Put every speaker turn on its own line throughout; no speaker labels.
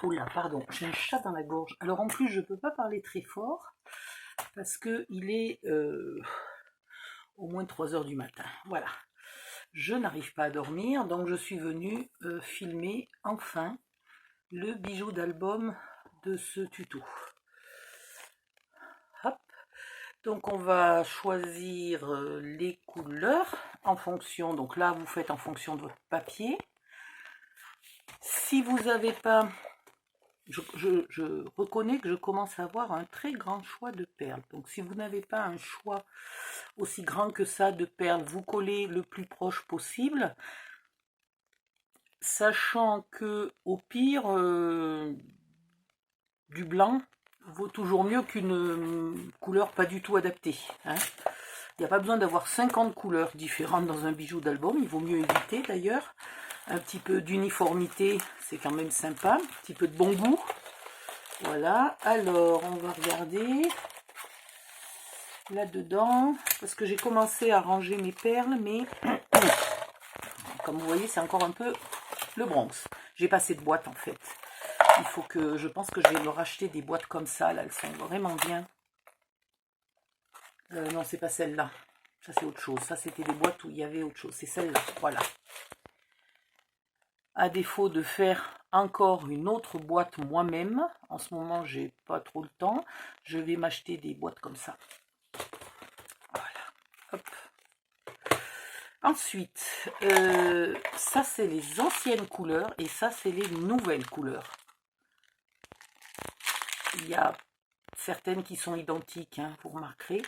Oula, pardon, j'ai un chat dans la gorge. Alors en plus, je ne peux pas parler très fort parce que il est au moins 3 heures du matin. Voilà. Je n'arrive pas à dormir, donc je suis venue filmer enfin le bijou d'album de ce tuto. Hop. Donc on va choisir les couleurs en fonction, donc là vous faites en fonction de votre papier. Si vous n'avez pas, je reconnais que je commence à avoir un très grand choix de perles. Donc si vous n'avez pas un choix aussi grand que ça de perles, vous collez le plus proche possible, sachant que au pire, du blanc vaut toujours mieux qu'une couleur pas du tout adaptée, hein. Il n'y a pas besoin d'avoir 50 couleurs différentes dans un bijou d'album, il vaut mieux éviter d'ailleurs. Un petit peu d'uniformité, c'est quand même sympa, un petit peu de bon goût. Voilà, alors on va regarder là-dedans, parce que j'ai commencé à ranger mes perles, mais comme vous voyez, c'est encore un peu le Bronx. J'ai pas assez de boîtes en fait. Il faut que, je pense que je vais me racheter des boîtes comme ça, là, elles sont vraiment bien. Non, c'est pas celle-là. Ça, c'est autre chose. Ça, c'était des boîtes où il y avait autre chose. C'est celle-là, voilà. À défaut de faire encore une autre boîte moi-même, en ce moment, j'ai pas trop le temps, je vais m'acheter des boîtes comme ça. Voilà. Hop. Ensuite, ça, c'est les anciennes couleurs et ça, c'est les nouvelles couleurs. Il y a certaines qui sont identiques, hein, vous remarquerez,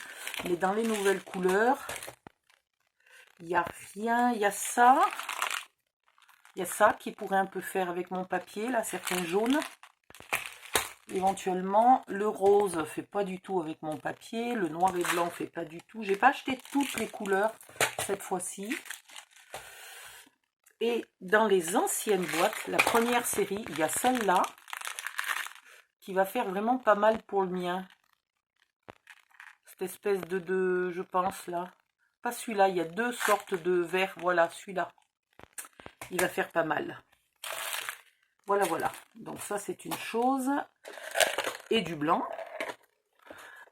mais dans les nouvelles couleurs, il n'y a rien, il y a ça qui pourrait un peu faire avec mon papier, là, certains jaunes, éventuellement, le rose fait pas du tout avec mon papier, le noir et blanc fait pas du tout, j'ai pas acheté toutes les couleurs cette fois-ci, et dans les anciennes boîtes, la première série, il y a celle-là, qui va faire vraiment pas mal pour le mien, cette espèce de je pense là, pas celui-là, il y a deux sortes de verre, voilà, celui-là, il va faire pas mal. Voilà, voilà, donc ça c'est une chose, et du blanc.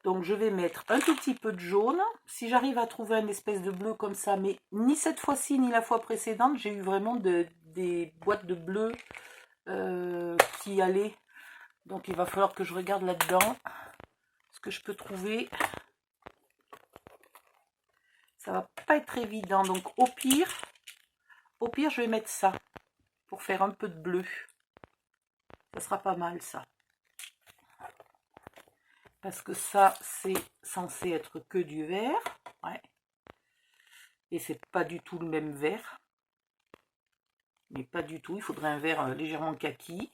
Donc je vais mettre un tout petit peu de jaune, si j'arrive à trouver une espèce de bleu comme ça, mais ni cette fois-ci ni la fois précédente, j'ai eu vraiment des boîtes de bleu qui allaient, donc il va falloir que je regarde là-dedans, ce que je peux trouver. Ça va pas être évident, donc au pire je vais mettre ça, pour faire un peu de bleu. Ça sera pas mal ça. Parce que ça, c'est censé être que du vert. Ouais. Et c'est pas du tout le même vert. Mais pas du tout. Il faudrait un vert légèrement kaki.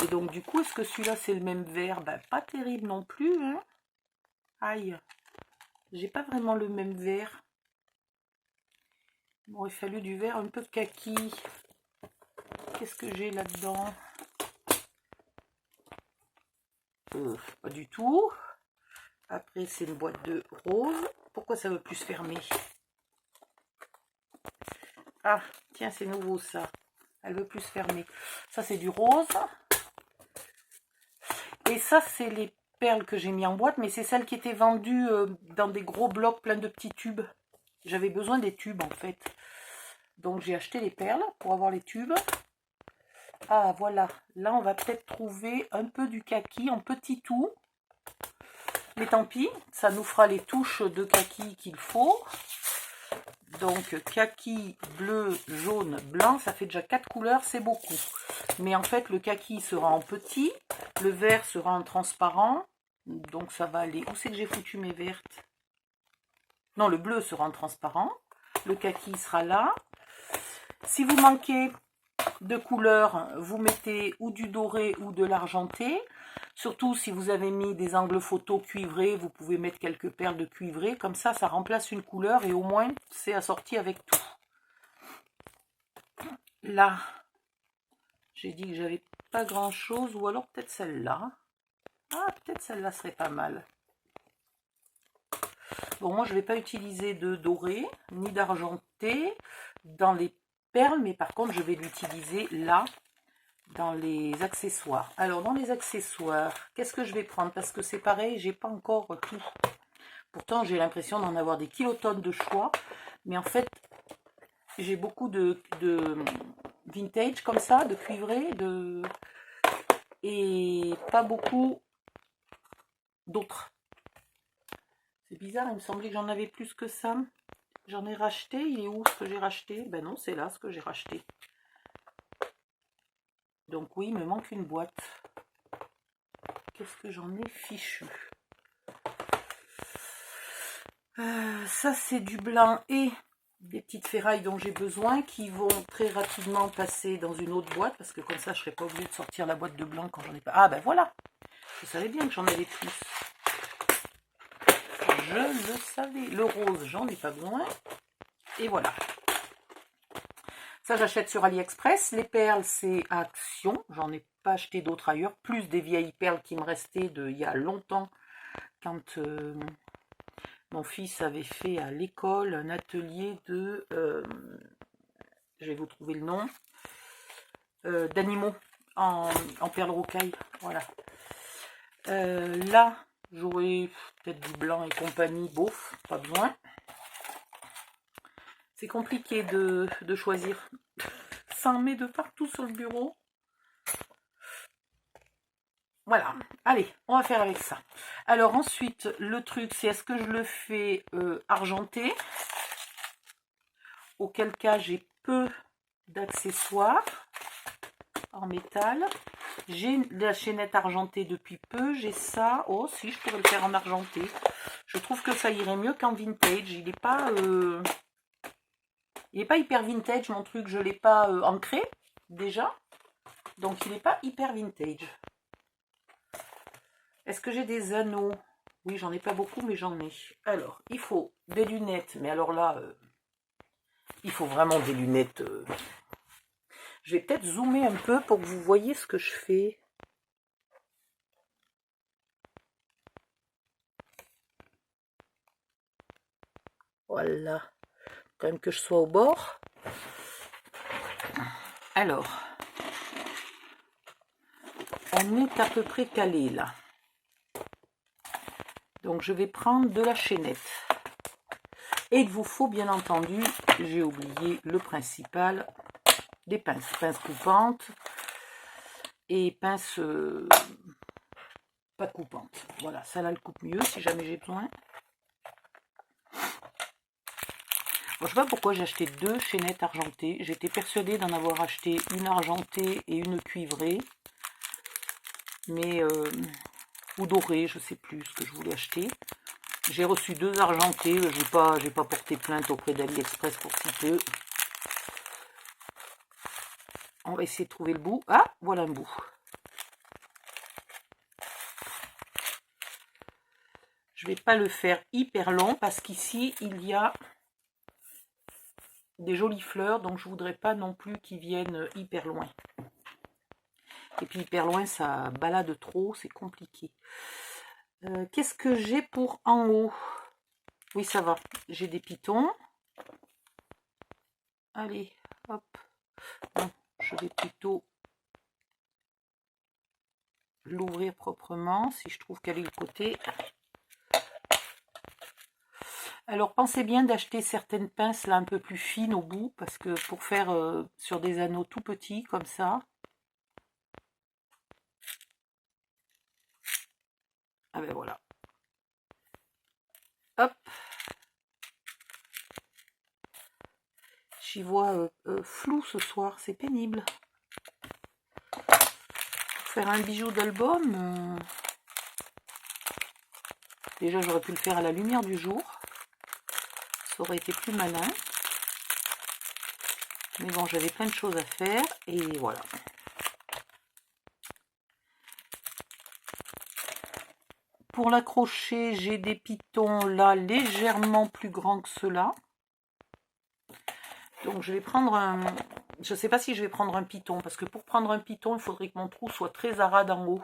Et donc du coup, est-ce que celui-là c'est le même vert? Ben, pas terrible non plus, hein. Aïe. J'ai pas vraiment le même vert. Il m'aurait fallu du vert un peu kaki. Qu'est-ce que j'ai là-dedans? Pas du tout. Après, c'est une boîte de rose. Pourquoi ça veut plus se fermer? Ah, tiens, c'est nouveau ça. Elle veut plus se fermer. Ça, c'est du rose. Et ça, c'est les perles que j'ai mis en boîte, mais c'est celles qui étaient vendues dans des gros blocs pleins de petits tubes. J'avais besoin des tubes, en fait. Donc, j'ai acheté les perles pour avoir les tubes. Ah, voilà. Là, on va peut-être trouver un peu du kaki en petit tout. Mais tant pis, ça nous fera les touches de kaki qu'il faut. Donc, kaki, bleu, jaune, blanc, ça fait déjà 4 couleurs, c'est beaucoup. Mais en fait, le kaki sera en petit, le vert sera en transparent. Donc, ça va aller. Où c'est que j'ai foutu mes vertes? Non, le bleu sera en transparent. Le kaki sera là. Si vous manquez de couleur, vous mettez ou du doré ou de l'argenté. Surtout si vous avez mis des angles photo cuivrés, vous pouvez mettre quelques perles de cuivré. Comme ça, ça remplace une couleur et au moins, c'est assorti avec tout. Là, j'ai dit que j'avais pas grand chose, ou alors peut-être celle-là. Ah, peut-être celle-là serait pas mal. Bon, moi je vais pas utiliser de doré, ni d'argenté. Dans les perles, mais par contre, je vais l'utiliser là, dans les accessoires. Alors, dans les accessoires, qu'est-ce que je vais prendre? Parce que c'est pareil, j'ai pas encore tout. Pourtant, j'ai l'impression d'en avoir des kilotonnes de choix. Mais en fait, j'ai beaucoup de vintage comme ça, de cuivré, et pas beaucoup d'autres. C'est bizarre, il me semblait que j'en avais plus que ça. J'en ai racheté, il est où ce que j'ai racheté? Ben non, c'est là ce que j'ai racheté. Donc oui, il me manque une boîte. Qu'est-ce que j'en ai fichu? Ça c'est du blanc et des petites ferrailles dont j'ai besoin qui vont très rapidement passer dans une autre boîte parce que comme ça je serai pas obligée de sortir la boîte de blanc quand j'en ai pas. Ah ben voilà, je savais bien que j'en avais plus. Je le savais. Le rose, j'en ai pas besoin. Et voilà. Ça j'achète sur AliExpress. Les perles c'est Action. J'en ai pas acheté d'autres ailleurs. Plus des vieilles perles qui me restaient de il y a longtemps quand mon fils avait fait à l'école un atelier de, je vais vous trouver le nom, d'animaux en perles rocaille. Voilà. Là, j'aurais peut-être du blanc et compagnie, beauf, pas besoin. C'est compliqué de choisir. Ça en met de partout sur le bureau. Voilà, allez, on va faire avec ça. Alors ensuite, le truc, c'est est-ce que je le fais argenté? Auquel cas, j'ai peu d'accessoires en métal. J'ai la chaînette argentée depuis peu. J'ai ça. Oh, si, je pourrais le faire en argenté. Je trouve que ça irait mieux qu'en vintage. Il n'est pas hyper vintage, mon truc. Je ne l'ai pas ancré, déjà. Donc, il n'est pas hyper vintage. Est-ce que j'ai des anneaux? Oui, j'en ai pas beaucoup, mais j'en ai. Alors, il faut des lunettes. Mais alors là, il faut vraiment des lunettes. Je vais peut-être zoomer un peu pour que vous voyez ce que je fais. Voilà. Quand même que je sois au bord. Alors, on est à peu près calé là. Donc je vais prendre de la chaînette. Et il vous faut bien entendu, j'ai oublié le principal, des pinces. Pinces coupantes et pinces pas coupantes. Voilà, ça là le coupe mieux si jamais j'ai besoin. Bon, je sais pas pourquoi j'ai acheté deux chaînettes argentées. J'étais persuadée d'en avoir acheté une argentée et une cuivrée. Mais ou dorée, je sais plus ce que je voulais acheter. J'ai reçu deux argentées, j'ai pas porté plainte auprès d'AliExpress pour si peu. On va essayer de trouver le bout. Ah, voilà un bout. Je vais pas le faire hyper long parce qu'ici il y a des jolies fleurs, donc je voudrais pas non plus qu'ils viennent hyper loin. Et puis hyper loin, ça balade trop, c'est compliqué. Qu'est-ce que j'ai pour en haut? Oui, ça va. J'ai des pitons. Allez, hop. Bon, je vais plutôt l'ouvrir proprement, si je trouve qu'elle est le côté. Alors, pensez bien d'acheter certaines pinces là un peu plus fines au bout, parce que pour faire sur des anneaux tout petits, comme ça. Ah ben voilà. Hop. J'y vois flou ce soir, c'est pénible. Pour faire un bijou d'album, déjà j'aurais pu le faire à la lumière du jour. Ça aurait été plus malin. Mais bon, j'avais plein de choses à faire et voilà. Pour l'accrocher, j'ai des pitons là légèrement plus grands que ceux-là. Donc je vais prendre un... Je ne sais pas si je vais prendre un piton, parce que pour prendre un piton, il faudrait que mon trou soit très arade en haut.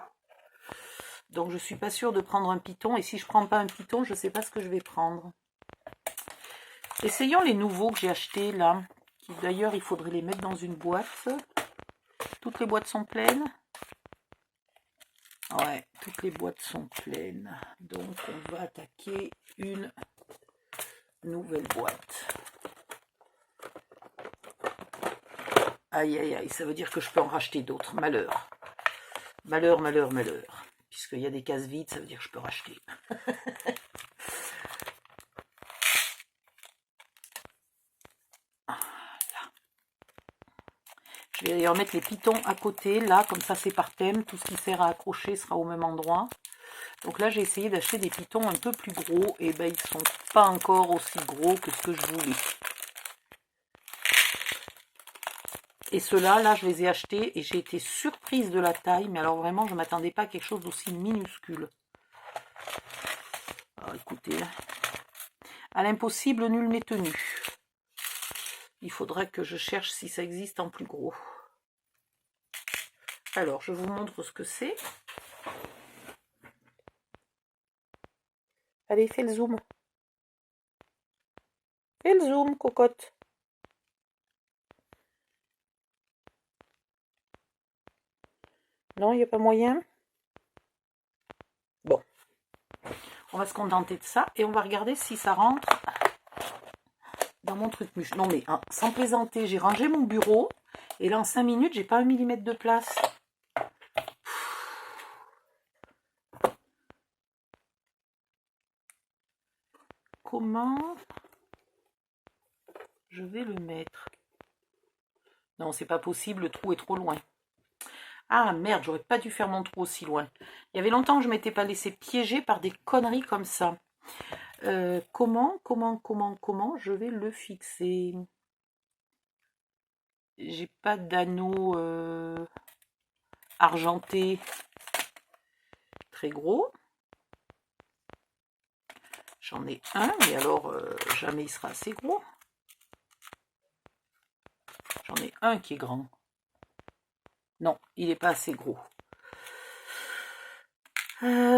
Donc je ne suis pas sûre de prendre un piton, et si je ne prends pas un piton, je ne sais pas ce que je vais prendre. Essayons les nouveaux que j'ai achetés là, qui d'ailleurs, il faudrait les mettre dans une boîte. Toutes les boîtes sont pleines. Ouais, toutes les boîtes sont pleines. Donc, on va attaquer une nouvelle boîte. Aïe, aïe, aïe, ça veut dire que je peux en racheter d'autres. Malheur. Malheur, malheur, malheur. Puisqu'il y a des cases vides, ça veut dire que je peux racheter. Je vais d'ailleurs mettre les pitons à côté, là, comme ça c'est par thème. Tout ce qui sert à accrocher sera au même endroit. Donc là, j'ai essayé d'acheter des pitons un peu plus gros. Et ben, ils sont pas encore aussi gros que ce que je voulais. Et ceux-là, là, je les ai achetés et j'ai été surprise de la taille. Mais alors vraiment, je ne m'attendais pas à quelque chose d'aussi minuscule. Alors écoutez, à l'impossible, nul n'est tenu. Il faudra que je cherche si ça existe en plus gros. Alors, je vous montre ce que c'est. Allez, fais le zoom. Fais le zoom, cocotte. Non, il n'y a pas moyen. Bon. On va se contenter de ça et on va regarder si ça rentre dans mon truc muche. Non mais, hein, sans plaisanter, j'ai rangé mon bureau et là en 5 minutes, j'ai pas 1 millimètre de place. Comment je vais le mettre? Non, c'est pas possible, le trou est trop loin. Ah merde, j'aurais pas dû faire mon trou aussi loin. Il y avait longtemps que je m'étais pas laissé piéger par des conneries comme ça. Comment je vais le fixer? J'ai pas d'anneau argenté très gros. J'en ai un, mais alors jamais il sera assez gros. J'en ai un qui est grand. Non, il n'est pas assez gros.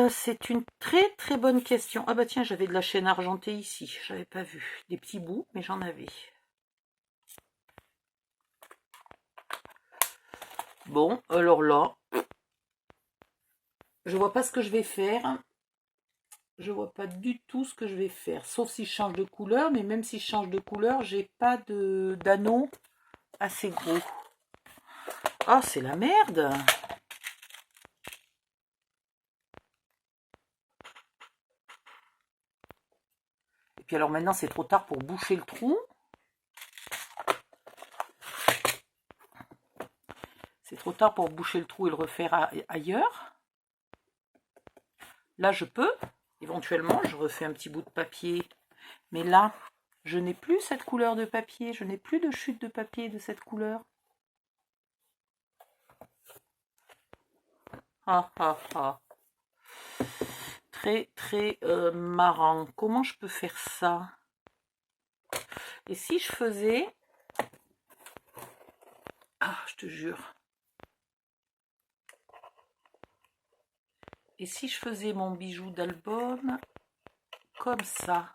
C'est une très très bonne question. Ah bah tiens, j'avais de la chaîne argentée ici. J'avais pas vu. Des petits bouts, mais j'en avais. Bon, alors là, je vois pas ce que je vais faire. Je vois pas du tout ce que je vais faire. Sauf si je change de couleur. Mais même si je change de couleur, j'ai pas d'anneau assez gros. Oh, c'est la merde! Et puis alors maintenant, c'est trop tard pour boucher le trou. C'est trop tard pour boucher le trou et le refaire ailleurs. Là, je peux. Éventuellement, je refais un petit bout de papier. Mais là, je n'ai plus cette couleur de papier. Je n'ai plus de chute de papier de cette couleur. Ah, ah, ah. Très, très marrant. Comment je peux faire ça? Et si je faisais... Ah, je te jure. Et si je faisais mon bijou d'album comme ça?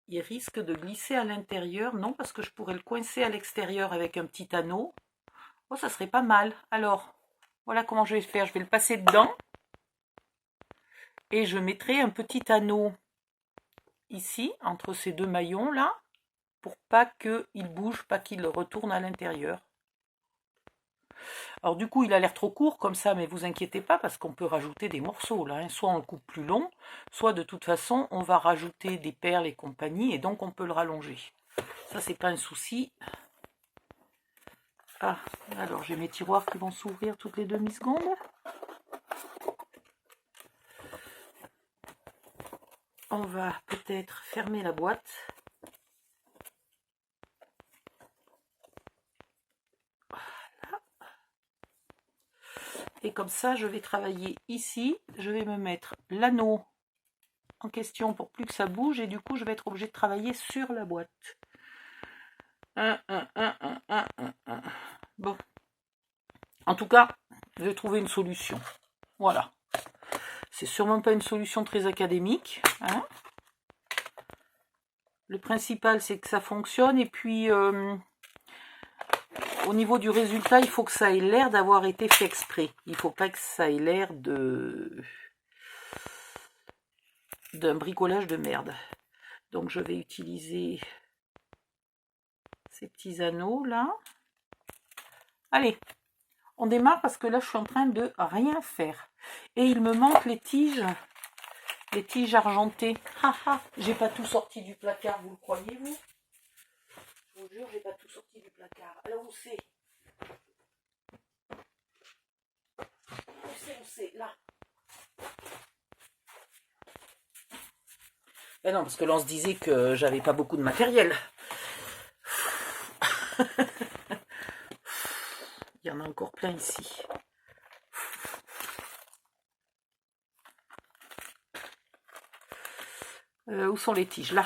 Il risque de glisser à l'intérieur. Non, parce que je pourrais le coincer à l'extérieur avec un petit anneau. Oh, ça serait pas mal. Alors, voilà comment je vais faire. Je vais le passer dedans. Et je mettrai un petit anneau ici, entre ces deux maillons là, pour pas qu'il bouge, pas qu'il retourne à l'intérieur. Alors du coup, il a l'air trop court comme ça, mais vous inquiétez pas, parce qu'on peut rajouter des morceaux là. Hein. Soit on le coupe plus long, soit de toute façon, on va rajouter des perles et compagnie, et donc on peut le rallonger. Ça, c'est pas un souci. Ah, alors j'ai mes tiroirs qui vont s'ouvrir toutes les demi-secondes. On va peut-être fermer la boîte. Voilà. Et comme ça, je vais travailler ici. Je vais me mettre l'anneau en question pour plus que ça bouge. Et du coup, je vais être obligée de travailler sur la boîte. Bon. En tout cas, je vais trouver une solution. Voilà. C'est sûrement pas une solution très académique. Hein. Le principal, c'est que ça fonctionne. Et puis, au niveau du résultat, il faut que ça ait l'air d'avoir été fait exprès. Il ne faut pas que ça ait l'air d'un bricolage de merde. Donc, je vais utiliser ces petits anneaux là. Allez, on démarre parce que là, je suis en train de rien faire. Et il me manque les tiges argentées. Haha, j'ai pas tout sorti du placard, vous le croyez, vous? Je vous jure, j'ai pas tout sorti du placard. Alors, où c'est? Où c'est? Là. Ben non, parce que là, on se disait que j'avais pas beaucoup de matériel. Il y en a encore plein ici. Où sont les tiges? Là.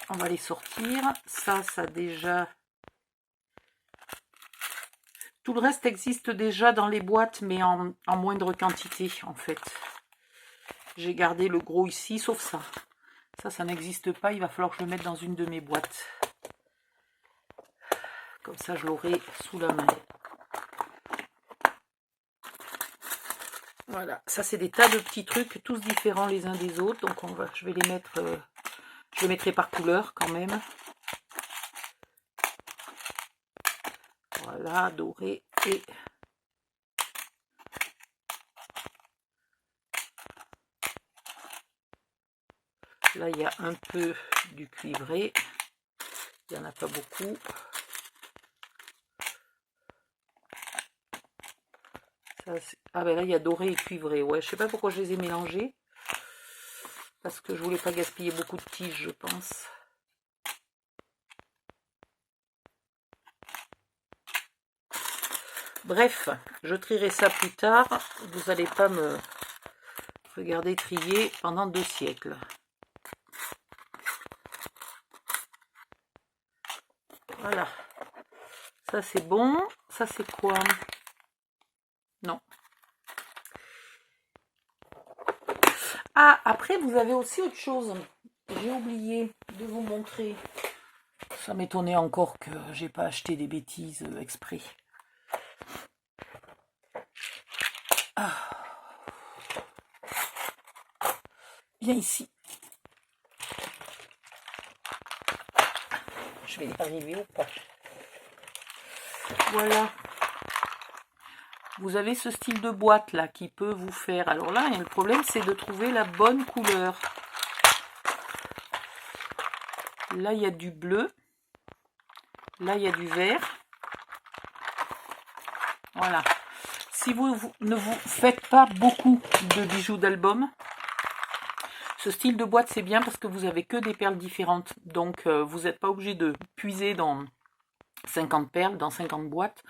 On va les sortir. Ça déjà... Tout le reste existe déjà dans les boîtes, mais en moindre quantité, en fait. J'ai gardé le gros ici, sauf ça. Ça n'existe pas. Il va falloir que je le mette dans une de mes boîtes. Comme ça, je l'aurai sous la main. Voilà. Ça, c'est des tas de petits trucs, tous différents les uns des autres. Donc, je vais les mettre... je les mettrai par couleur, quand même. Voilà, doré et... Là, il y a un peu du cuivré. Il n'y en a pas beaucoup. Ah ben là, il y a doré et cuivré. Ouais, je sais pas pourquoi je les ai mélangés. Parce que je voulais pas gaspiller beaucoup de tiges, je pense. Bref, je trierai ça plus tard. Vous n'allez pas me regarder trier pendant 2 siècles. Voilà. Ça, c'est bon. Ça, c'est quoi? Non. Ah, après, vous avez aussi autre chose. J'ai oublié de vous montrer. Ça m'étonnait encore que j'ai pas acheté des bêtises exprès. Ah. Viens ici. Je vais y arriver ou pas? Voilà. Vous avez ce style de boîte là qui peut vous faire. Alors là, le problème c'est de trouver la bonne couleur. Là, il y a du bleu. Là, il y a du vert. Voilà. Si vous ne vous faites pas beaucoup de bijoux d'album, ce style de boîte c'est bien parce que vous avez que des perles différentes. Donc, vous n'êtes pas obligé de puiser dans 50 perles, dans 50 boîtes.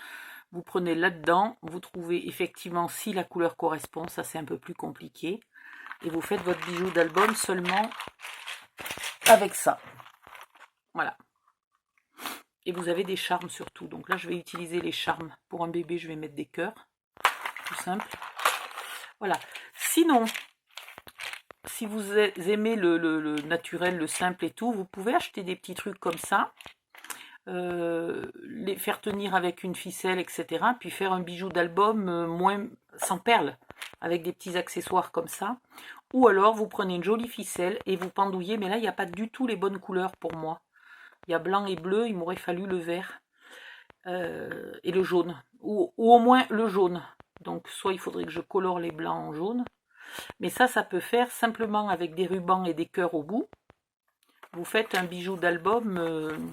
Vous prenez là-dedans, vous trouvez effectivement si la couleur correspond, ça c'est un peu plus compliqué. Et vous faites votre bijou d'album seulement avec ça. Voilà. Et vous avez des charmes surtout. Donc là, je vais utiliser les charmes. Pour un bébé, je vais mettre des cœurs. Tout simple. Voilà. Sinon, si vous aimez le naturel, le simple et tout, vous pouvez acheter des petits trucs comme ça. Les faire tenir avec une ficelle, etc. Puis faire un bijou d'album sans perles, avec des petits accessoires comme ça. Ou alors vous prenez une jolie ficelle et vous pendouillez, mais là il n'y a pas du tout les bonnes couleurs pour moi. Il y a blanc et bleu, il m'aurait fallu le vert et le jaune, ou au moins le jaune. Donc soit il faudrait que je colore les blancs en jaune, mais ça peut faire simplement avec des rubans et des cœurs au bout. Vous faites un bijou d'album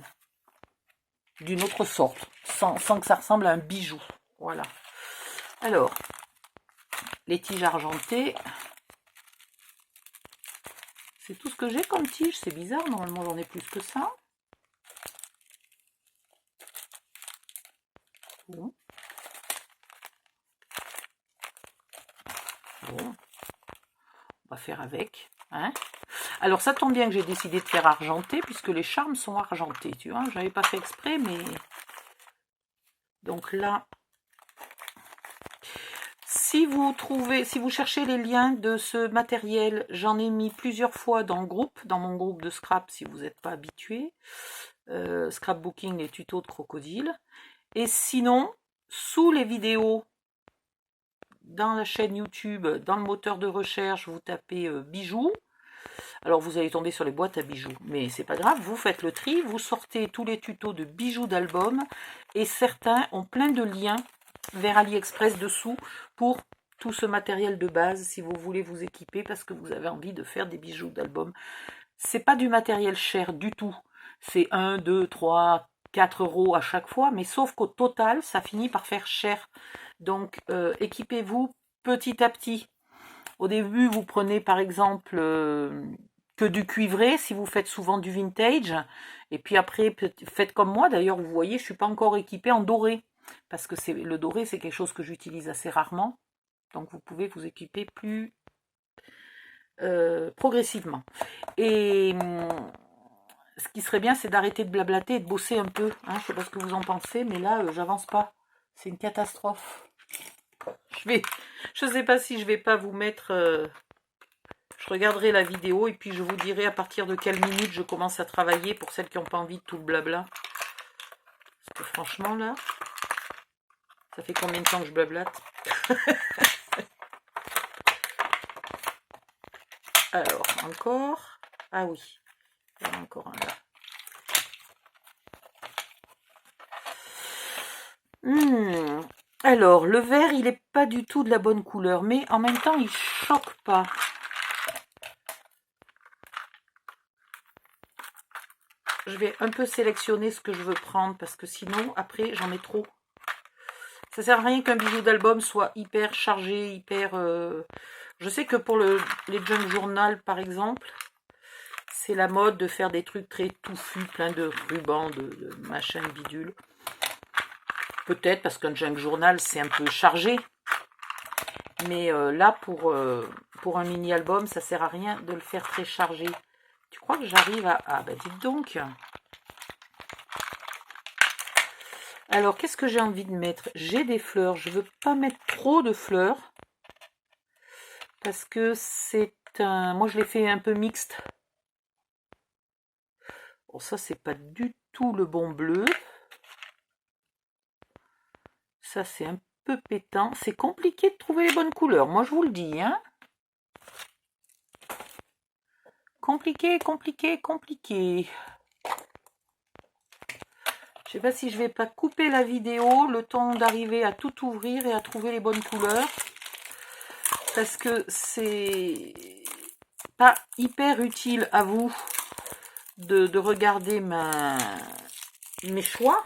d'une autre sorte, sans que ça ressemble à un bijou. Voilà. Alors, les tiges argentées, c'est tout ce que j'ai comme tige. C'est bizarre, normalement j'en ai plus que ça. Bon. Bon. On va faire avec. Hein. Alors ça tombe bien que j'ai décidé de faire argenté, puisque les charmes sont argentés. Tu vois, je n'avais pas fait exprès, mais... Donc là... Si vous cherchez les liens de ce matériel, j'en ai mis plusieurs fois dans mon groupe de scrap si vous n'êtes pas habitué. Scrapbooking, les tutos de crocodile. Et sinon, sous les vidéos, dans la chaîne YouTube, dans le moteur de recherche, vous tapez bijoux. Alors vous allez tomber sur les boîtes à bijoux, mais c'est pas grave, vous faites le tri, vous sortez tous les tutos de bijoux d'album, et certains ont plein de liens vers AliExpress dessous pour tout ce matériel de base si vous voulez vous équiper parce que vous avez envie de faire des bijoux d'album. C'est pas du matériel cher du tout, c'est 1, 2, 3, 4 euros à chaque fois, mais sauf qu'au total ça finit par faire cher. Donc équipez-vous petit à petit. Au début vous prenez par exemple que du cuivré si vous faites souvent du vintage, et puis après faites comme moi. D'ailleurs vous voyez, je suis pas encore équipée en doré parce que le doré c'est quelque chose que j'utilise assez rarement, donc vous pouvez vous équiper plus progressivement. Et ce qui serait bien c'est d'arrêter de blablater et de bosser un peu, hein. Je sais pas ce que vous en pensez, mais là j'avance pas, c'est une catastrophe. Je sais pas si je vais pas vous mettre je regarderai la vidéo et puis je vous dirai à partir de quelle minute je commence à travailler pour celles qui n'ont pas envie de tout le blabla. Parce que franchement là, ça fait combien de temps que je blablate? Alors, encore. Ah oui, il y en a encore un là. Alors, le vert, il n'est pas du tout de la bonne couleur, mais en même temps, il choque pas. Je vais un peu sélectionner ce que je veux prendre parce que sinon, après, j'en ai trop. Ça sert à rien qu'un bijou d'album soit hyper chargé, hyper... Je sais que pour les junk journal, par exemple, c'est la mode de faire des trucs très touffus, plein de rubans, de machin bidule. Peut-être parce qu'un junk journal, c'est un peu chargé. Mais là, pour un mini-album, ça sert à rien de le faire très chargé. Tu crois que j'arrive à... Ah, bah dites donc. Alors, qu'est-ce que j'ai envie de mettre? J'ai des fleurs. Je veux pas mettre trop de fleurs. Parce que c'est un... Moi, je l'ai fait un peu mixte. Bon, ça, c'est pas du tout le bon bleu. Ça, c'est un peu pétant. C'est compliqué de trouver les bonnes couleurs. Moi, je vous le dis, hein. Compliqué, compliqué, compliqué. Je sais pas si je vais pas couper la vidéo le temps d'arriver à tout ouvrir et à trouver les bonnes couleurs. Parce que c'est pas hyper utile à vous de regarder mes choix.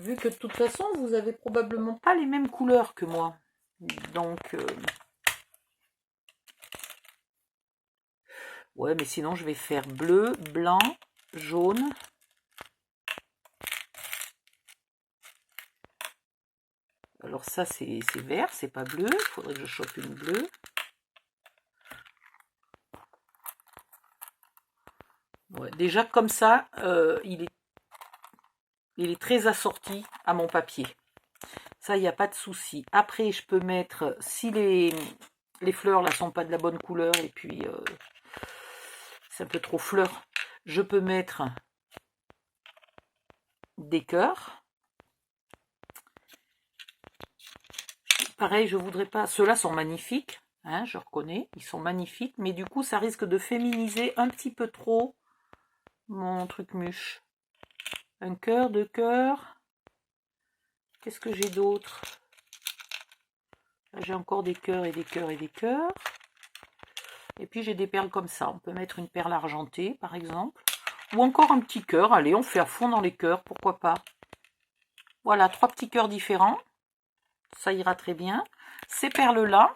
Vu que de toute façon, vous avez probablement pas les mêmes couleurs que moi. Donc... ouais, mais sinon, je vais faire bleu, blanc, jaune. Alors ça, c'est vert, c'est pas bleu. Il faudrait que je chope une bleue. Ouais, déjà, comme ça, il est très assorti à mon papier. Ça, il n'y a pas de souci. Après, je peux mettre, si les fleurs là sont pas de la bonne couleur et puis c'est un peu trop fleur, je peux mettre des cœurs. Pareil, je voudrais pas... Ceux-là sont magnifiques, hein, je reconnais, ils sont magnifiques, mais du coup, ça risque de féminiser un petit peu trop mon truc mûche. Un cœur, deux cœurs. Qu'est-ce que j'ai d'autre? J'ai encore des cœurs et des cœurs et des cœurs. Et puis j'ai des perles comme ça. On peut mettre une perle argentée, par exemple. Ou encore un petit cœur. Allez, on fait à fond dans les cœurs, pourquoi pas. Voilà, 3 petits cœurs différents. Ça ira très bien. Ces perles-là,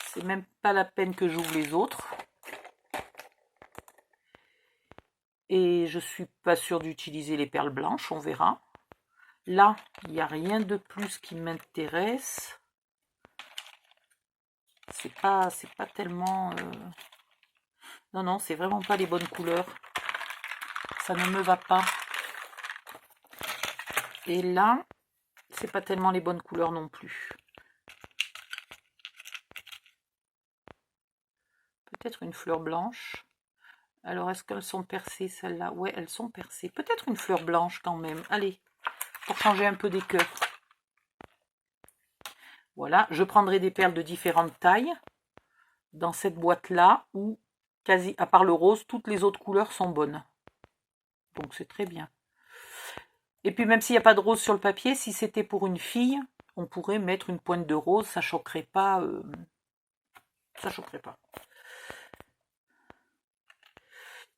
c'est même pas la peine que j'ouvre les autres. Et je suis pas sûre d'utiliser les perles blanches, on verra. Là, il n'y a rien de plus qui m'intéresse. C'est pas tellement... Non, non, c'est vraiment pas les bonnes couleurs. Ça ne me va pas. Et là, c'est pas tellement les bonnes couleurs non plus. Peut-être une fleur blanche. Alors, est-ce qu'elles sont percées, celles-là? Ouais, elles sont percées. Peut-être une fleur blanche quand même. Allez, pour changer un peu des cœurs. Voilà, je prendrai des perles de différentes tailles dans cette boîte-là où, quasi, à part le rose, toutes les autres couleurs sont bonnes. Donc, c'est très bien. Et puis, même s'il n'y a pas de rose sur le papier, si c'était pour une fille, on pourrait mettre une pointe de rose, ça choquerait pas. Ça choquerait pas.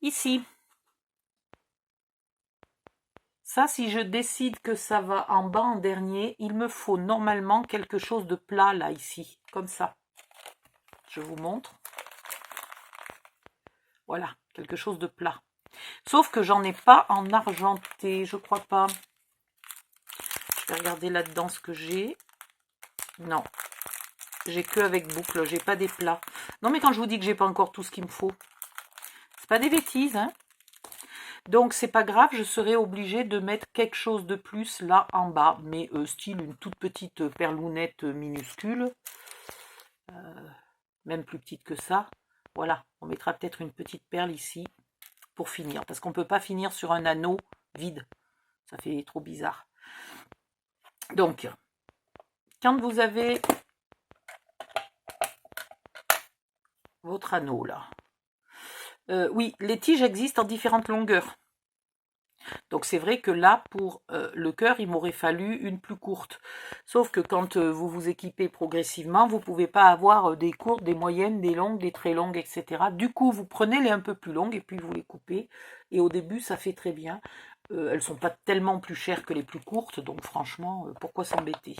Ici. Ça, si je décide que ça va en bas en dernier, il me faut normalement quelque chose de plat là, ici, comme ça. Je vous montre. Voilà, quelque chose de plat. Sauf que j'en ai pas en argenté, je crois pas. Je vais regarder là-dedans ce que j'ai. Non, j'ai que avec boucle, j'ai pas des plats. Non, mais quand je vous dis que j'ai pas encore tout ce qu'il me faut, c'est pas des bêtises, hein. Donc c'est pas grave, je serai obligée de mettre quelque chose de plus là en bas, mais style une toute petite perlounette minuscule, même plus petite que ça. Voilà, on mettra peut-être une petite perle ici pour finir, parce qu'on ne peut pas finir sur un anneau vide, ça fait trop bizarre. Donc, quand vous avez votre anneau là, oui, les tiges existent en différentes longueurs. Donc c'est vrai que là, pour le cœur, il m'aurait fallu une plus courte. Sauf que quand vous vous équipez progressivement, vous ne pouvez pas avoir des courtes, des moyennes, des longues, des très longues, etc. Du coup, vous prenez les un peu plus longues et puis vous les coupez. Et au début, ça fait très bien. Elles ne sont pas tellement plus chères que les plus courtes, donc franchement, pourquoi s'embêter?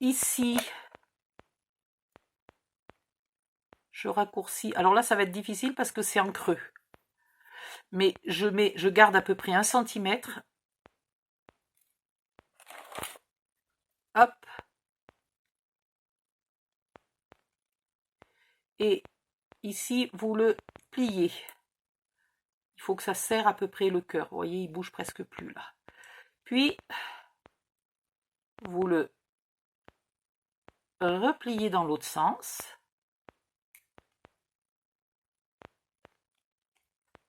Ici, je raccourcis. Alors là, ça va être difficile parce que c'est en creux. Mais je garde à peu près 1 cm. Hop. Et ici, vous le pliez. Il faut que ça serre à peu près le cœur. Vous voyez, il bouge presque plus là. Puis, vous le repliez dans l'autre sens.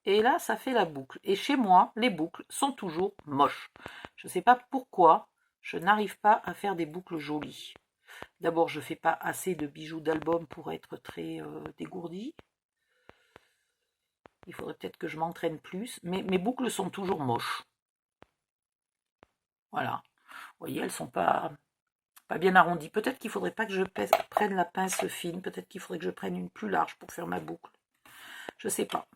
Et là, ça fait la boucle. Et chez moi, les boucles sont toujours moches. Je ne sais pas pourquoi je n'arrive pas à faire des boucles jolies. D'abord, je ne fais pas assez de bijoux d'album pour être très dégourdie. Il faudrait peut-être que je m'entraîne plus. Mais mes boucles sont toujours moches. Voilà. Vous voyez, elles ne sont pas bien arrondies. Peut-être qu'il ne faudrait pas que je prenne la pince fine. Peut-être qu'il faudrait que je prenne une plus large pour faire ma boucle. Je ne sais pas.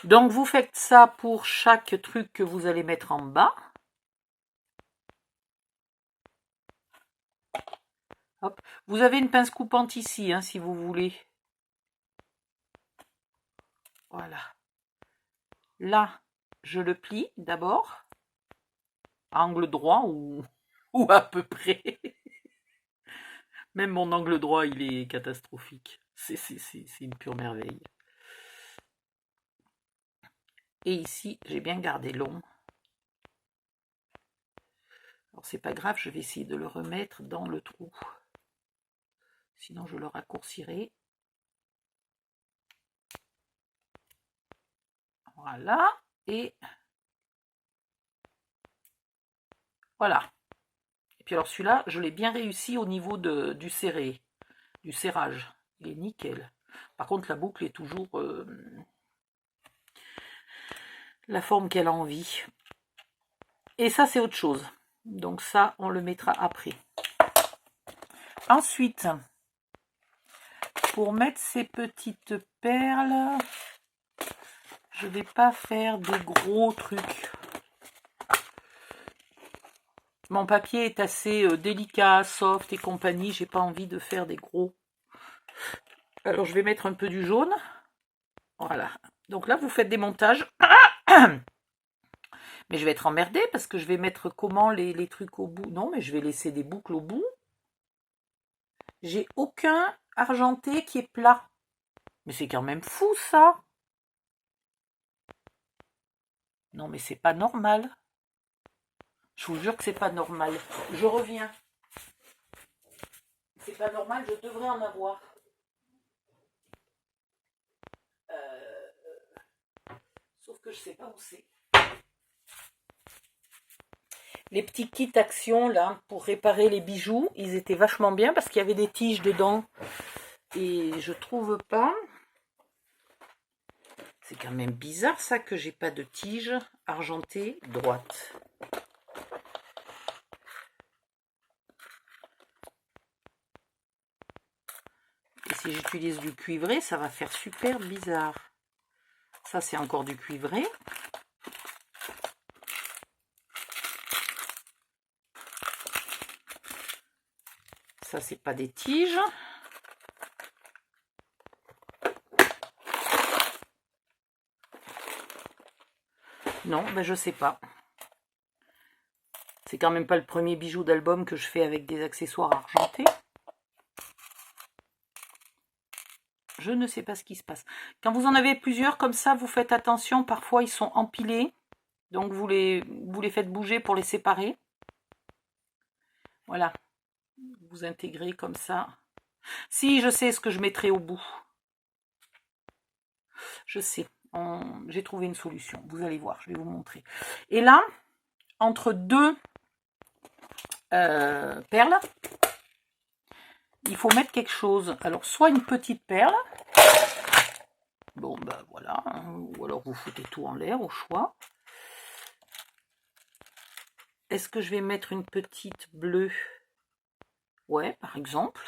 Donc, vous faites ça pour chaque truc que vous allez mettre en bas. Hop. Vous avez une pince coupante ici, hein, si vous voulez. Voilà. Là, je le plie d'abord. Angle droit ou à peu près. Même mon angle droit, il est catastrophique. C'est une pure merveille. Et ici, j'ai bien gardé long. Alors, c'est pas grave, je vais essayer de le remettre dans le trou. Sinon, je le raccourcirai. Voilà. Et voilà. Et puis alors, celui-là, je l'ai bien réussi au niveau du serrage. Il est nickel. Par contre, la boucle est toujours la forme qu'elle a envie. Et ça, c'est autre chose. Donc ça, on le mettra après. Ensuite, pour mettre ces petites perles, je ne vais pas faire des gros trucs. Mon papier est assez délicat, soft et compagnie. J'ai pas envie de faire des gros. Alors, je vais mettre un peu du jaune. Voilà. Donc là, vous faites des montages. Mais je vais être emmerdée parce que je vais mettre comment les trucs au bout. Non, mais je vais laisser des boucles au bout. J'ai aucun argenté qui est plat. Mais c'est quand même fou, ça. Non, mais c'est pas normal. Je vous jure que c'est pas normal. Je reviens. C'est pas normal, je devrais en avoir. Sauf que je sais pas où c'est. Les petits kits Action là pour réparer les bijoux, ils étaient vachement bien parce qu'il y avait des tiges dedans et je trouve pas. C'est quand même bizarre ça que j'ai pas de tige argentée droite. Et si j'utilise du cuivré, ça va faire super bizarre. Ça c'est encore du cuivré. Ça c'est pas des tiges. Non, ben je sais pas. C'est quand même pas le premier bijou d'album que je fais avec des accessoires argentés. Je ne sais pas ce qui se passe. Quand vous en avez plusieurs comme ça, vous faites attention. Parfois, ils sont empilés. Donc, vous les faites bouger pour les séparer. Voilà. Vous intégrez comme ça. Si, je sais ce que je mettrai au bout. Je sais. J'ai trouvé une solution. Vous allez voir, je vais vous montrer. Et là, entre deux perles, il faut mettre quelque chose. Alors, soit une petite perle. Bon, ben voilà. Ou alors, vous foutez tout en l'air, au choix. Est-ce que je vais mettre une petite bleue? Ouais, par exemple.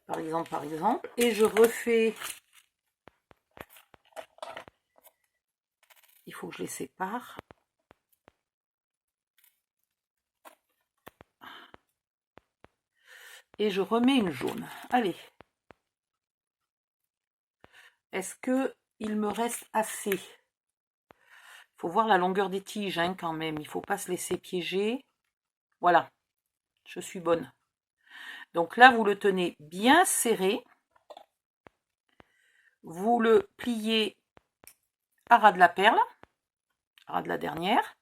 Par exemple. Et je refais... Il faut que je les sépare. Et je remets une jaune. Allez. Est-ce que il me reste assez? Il faut voir la longueur des tiges hein, quand même. Il ne faut pas se laisser piéger. Voilà. Je suis bonne. Donc là, vous le tenez bien serré. Vous le pliez à ras de la perle. À ras de la dernière.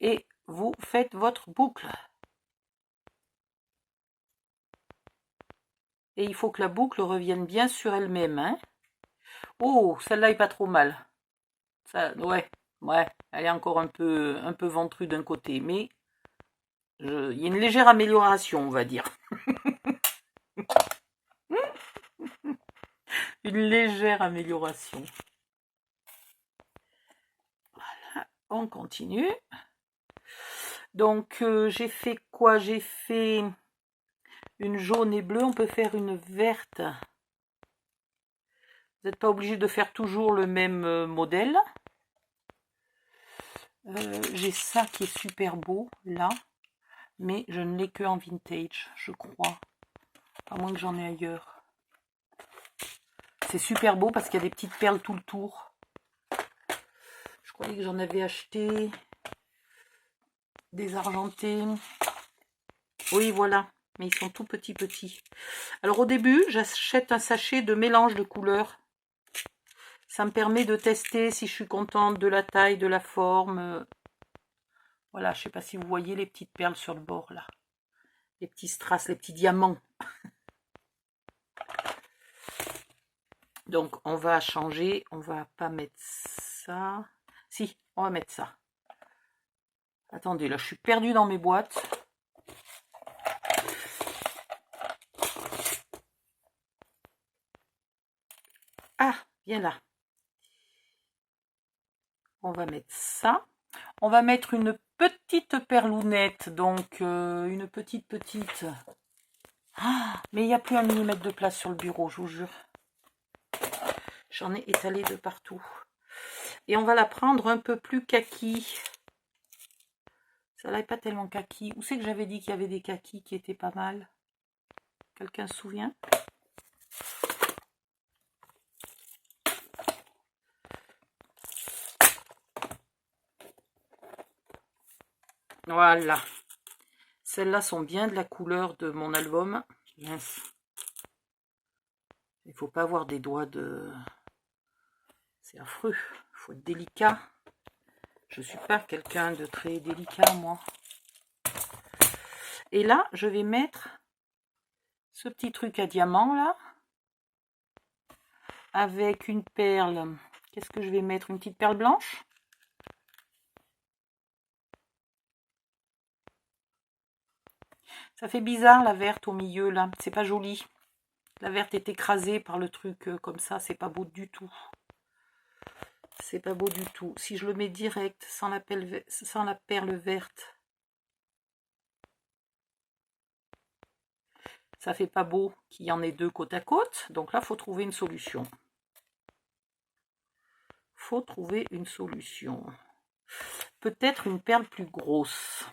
Et vous faites votre boucle. Et il faut que la boucle revienne bien sur elle-même. Hein. Oh, celle-là est pas trop mal. Ça, ouais, elle est encore un peu ventrue d'un côté, mais il y a une légère amélioration, on va dire. Une légère amélioration. Voilà, on continue. Donc, j'ai fait quoi? J'ai fait une jaune et bleue, on peut faire une verte. Vous n'êtes pas obligé de faire toujours le même modèle. J'ai ça qui est super beau, là. Mais je ne l'ai que en vintage, je crois. À moins que j'en ai ailleurs. C'est super beau parce qu'il y a des petites perles tout le tour. Je croyais que j'en avais acheté des argentés. Oui, voilà. Mais ils sont tout petits. Alors au début, j'achète un sachet de mélange de couleurs. Ça me permet de tester si je suis contente de la taille, de la forme. Voilà, je ne sais pas si vous voyez les petites perles sur le bord là. Les petits strass, les petits diamants. Donc on va changer, on va pas mettre ça. Si, on va mettre ça. Attendez, là je suis perdue dans mes boîtes. Ah, viens là. On va mettre ça. On va mettre une petite perlounette, donc une petite. Ah, mais il n'y a plus un millimètre de place sur le bureau, je vous jure. J'en ai étalé de partout. Et on va la prendre un peu plus kaki. Ça là n'est pas tellement kaki. Où c'est que j'avais dit qu'il y avait des kakis qui étaient pas mal? Quelqu'un se souvient? Voilà. Celles-là sont bien de la couleur de mon album. Mince. Il ne faut pas avoir des doigts de... C'est affreux. Il faut être délicat. Je suis pas quelqu'un de très délicat, moi. Et là, je vais mettre ce petit truc à diamant, là. Avec une perle. Qu'est-ce que je vais mettre? Une petite perle blanche? Ça fait bizarre, la verte au milieu, là. C'est pas joli. La verte est écrasée par le truc comme ça. C'est pas beau du tout. C'est pas beau du tout. Si je le mets direct, sans la perle verte, ça fait pas beau qu'il y en ait deux côte à côte. Donc là, il faut trouver une solution. Faut trouver une solution. Peut-être une perle plus grosse.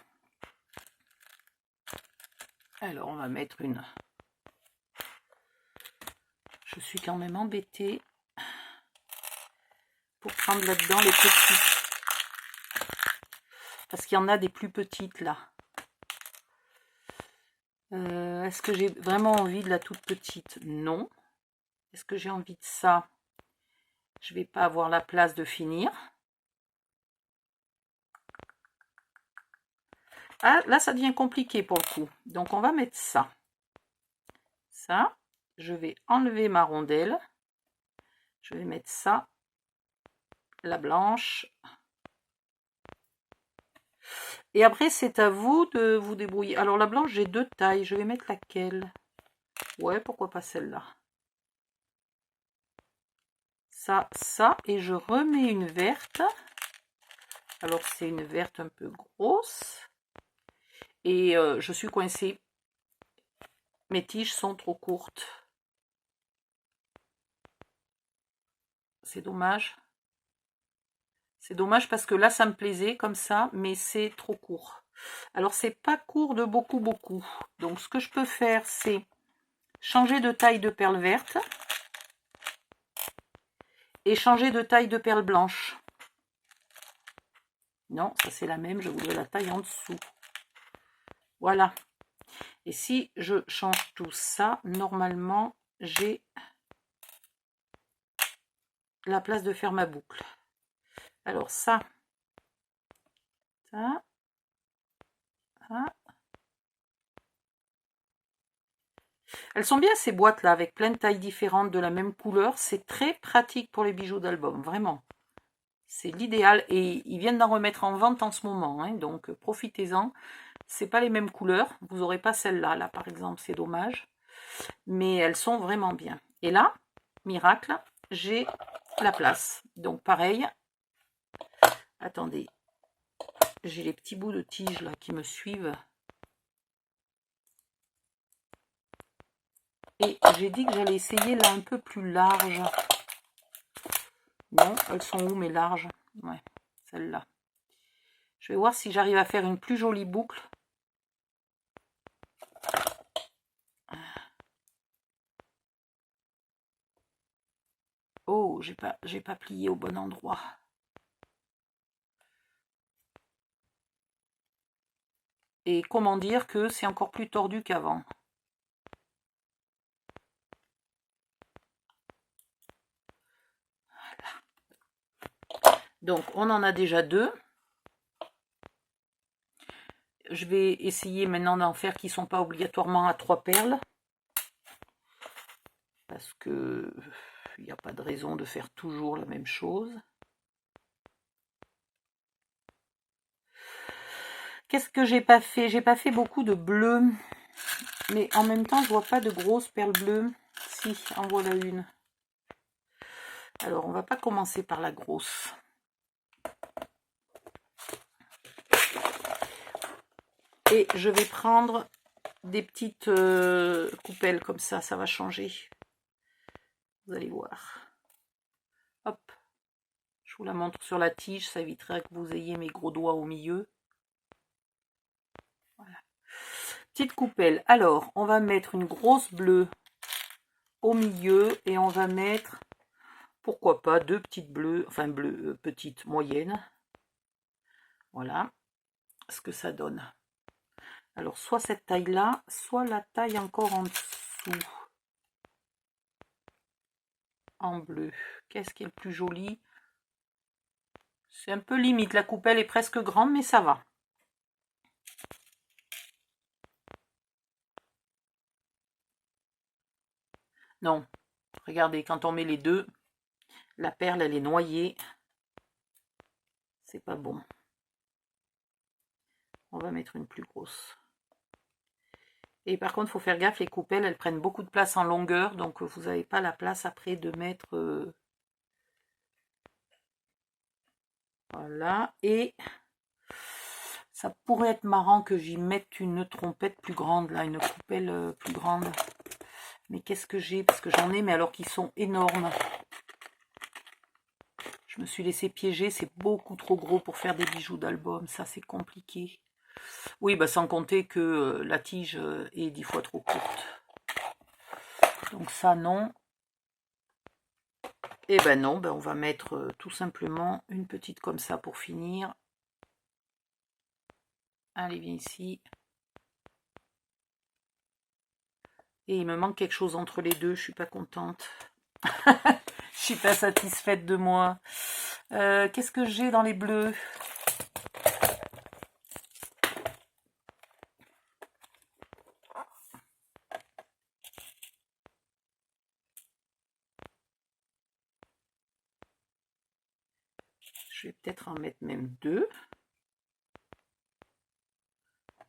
Alors, on va mettre une... Je suis quand même embêtée pour prendre là-dedans les petites. Parce qu'il y en a des plus petites, là. Est-ce que j'ai vraiment envie de la toute petite? Non. Est-ce que j'ai envie de ça? Je vais pas avoir la place de finir. Ah, là, ça devient compliqué pour le coup. Donc, on va mettre ça. Ça. Je vais enlever ma rondelle. Je vais mettre ça. La blanche. Et après, c'est à vous de vous débrouiller. Alors, la blanche, j'ai deux tailles. Je vais mettre laquelle? Ouais, pourquoi pas celle-là? Ça, ça. Et je remets une verte. Alors, c'est une verte un peu grosse. Et je suis coincée. Mes tiges sont trop courtes. C'est dommage. C'est dommage parce que là, ça me plaisait comme ça, mais c'est trop court. Alors, c'est pas court de beaucoup, beaucoup. Donc, ce que je peux faire, c'est changer de taille de perle verte et changer de taille de perle blanche. Non, ça c'est la même, je voudrais la taille en dessous. Voilà. Et si je change tout ça, normalement, j'ai la place de faire ma boucle. Alors ça, ça. Elles sont bien ces boîtes là avec plein de tailles différentes de la même couleur. C'est très pratique pour les bijoux d'album, vraiment. C'est l'idéal et ils viennent d'en remettre en vente en ce moment. Hein, donc profitez-en. C'est pas les mêmes couleurs. Vous n'aurez pas celle-là. Là par exemple, c'est dommage. Mais elles sont vraiment bien. Et là, miracle, j'ai la place. Donc pareil. Attendez. J'ai les petits bouts de tige là qui me suivent. Et j'ai dit que j'allais essayer là un peu plus large. Non, elles sont où mes larges? Ouais, celle-là. Je vais voir si j'arrive à faire une plus jolie boucle. Oh, j'ai pas plié au bon endroit. Et comment dire que c'est encore plus tordu qu'avant. Donc, on en a déjà deux. Je vais essayer maintenant d'en faire qui ne sont pas obligatoirement à 3 perles. Parce que il n'y a pas de raison de faire toujours la même chose. Qu'est-ce que j'ai pas fait? J'ai pas fait beaucoup de bleu. Mais en même temps, je vois pas de grosses perles bleues. Si, en voilà une. Alors, on va pas commencer par la grosse. Et je vais prendre des petites coupelles comme ça va changer. Vous allez voir. Hop. Je vous la montre sur la tige, ça évitera que vous ayez mes gros doigts au milieu. Voilà. Petite coupelle. Alors, on va mettre une grosse bleue au milieu et on va mettre, pourquoi pas, deux petites bleues, enfin bleues petites, moyennes. Voilà ce que ça donne. Alors, soit cette taille-là, soit la taille encore en dessous. En bleu. Qu'est-ce qui est le plus joli? C'est un peu limite, la coupelle est presque grande, mais ça va. Non, regardez, quand on met les deux, la perle, elle est noyée. C'est pas bon. On va mettre une plus grosse. Et par contre, il faut faire gaffe, les coupelles, elles prennent beaucoup de place en longueur, donc vous n'avez pas la place après de mettre... Voilà, et ça pourrait être marrant que j'y mette une trompette plus grande, là, une coupelle plus grande. Mais qu'est-ce que j'ai? Parce que j'en ai, mais alors qu'ils sont énormes. Je me suis laissé piéger, c'est beaucoup trop gros pour faire des bijoux d'album, ça c'est compliqué. Oui, bah sans compter que la tige est 10 fois trop courte. Donc ça non. Et ben non, ben on va mettre tout simplement une petite comme ça pour finir. Allez, viens ici. Et il me manque quelque chose entre les deux, je suis pas contente. Je suis pas satisfaite de moi. Qu'est-ce que j'ai dans les bleus? Je vais peut-être en mettre même deux.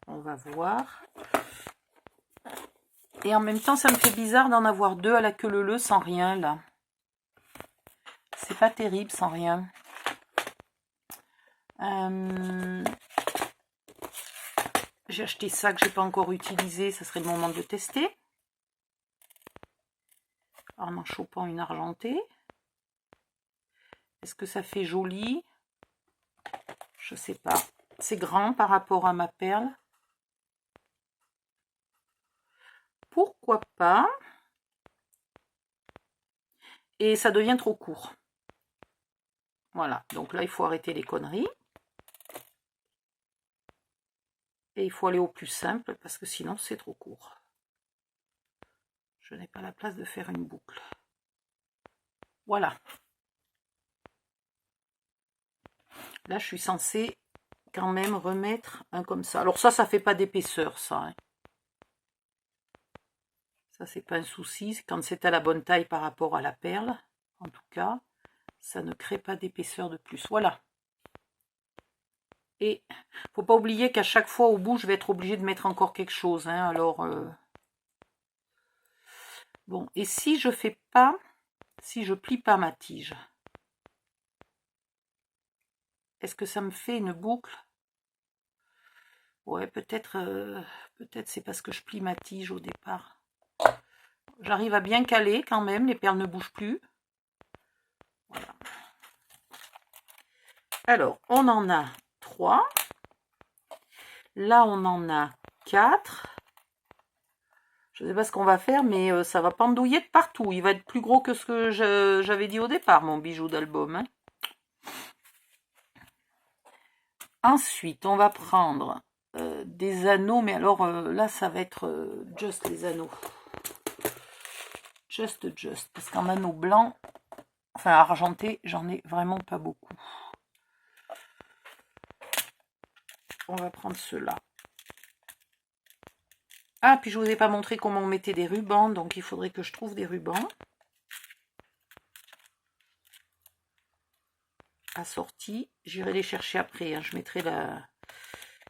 On va voir. Et en même temps, ça me fait bizarre d'en avoir deux à la queue leu sans rien, là. C'est pas terrible sans rien. J'ai acheté ça que j'ai pas encore utilisé. Ça serait le moment de le tester. En chopant une argentée. Est-ce que ça fait joli? Je sais pas. C'est grand par rapport à ma perle. Pourquoi pas? Et ça devient trop court. Voilà. Donc là, il faut arrêter les conneries. Et il faut aller au plus simple parce que sinon, c'est trop court. Je n'ai pas la place de faire une boucle. Voilà. Là, je suis censée quand même remettre un comme ça. Alors ça fait pas d'épaisseur, ça. Hein. Ça, c'est pas un souci. Quand c'est à la bonne taille par rapport à la perle, en tout cas, ça ne crée pas d'épaisseur de plus. Voilà. Et faut pas oublier qu'à chaque fois au bout, je vais être obligée de mettre encore quelque chose. Hein. Alors, bon, et si je fais pas, si je plie pas ma tige, est-ce que ça me fait une boucle? Ouais, peut-être peut-être c'est parce que je plie ma tige au départ. J'arrive à bien caler quand même, les perles ne bougent plus. Voilà. Alors, on en a 3. Là, on en a 4. Je ne sais pas ce qu'on va faire, mais ça va pendouiller de partout. Il va être plus gros que ce que j'avais dit au départ, mon bijou d'album. Hein. Ensuite, on va prendre des anneaux, mais alors là, ça va être just les anneaux. Just, parce qu'en anneau blanc, enfin argenté, j'en ai vraiment pas beaucoup. On va prendre ceux-là. Ah, puis je vous ai pas montré comment on mettait des rubans, donc il faudrait que je trouve des rubans. Assortis. J'irai les chercher après. Hein. Je mettrai la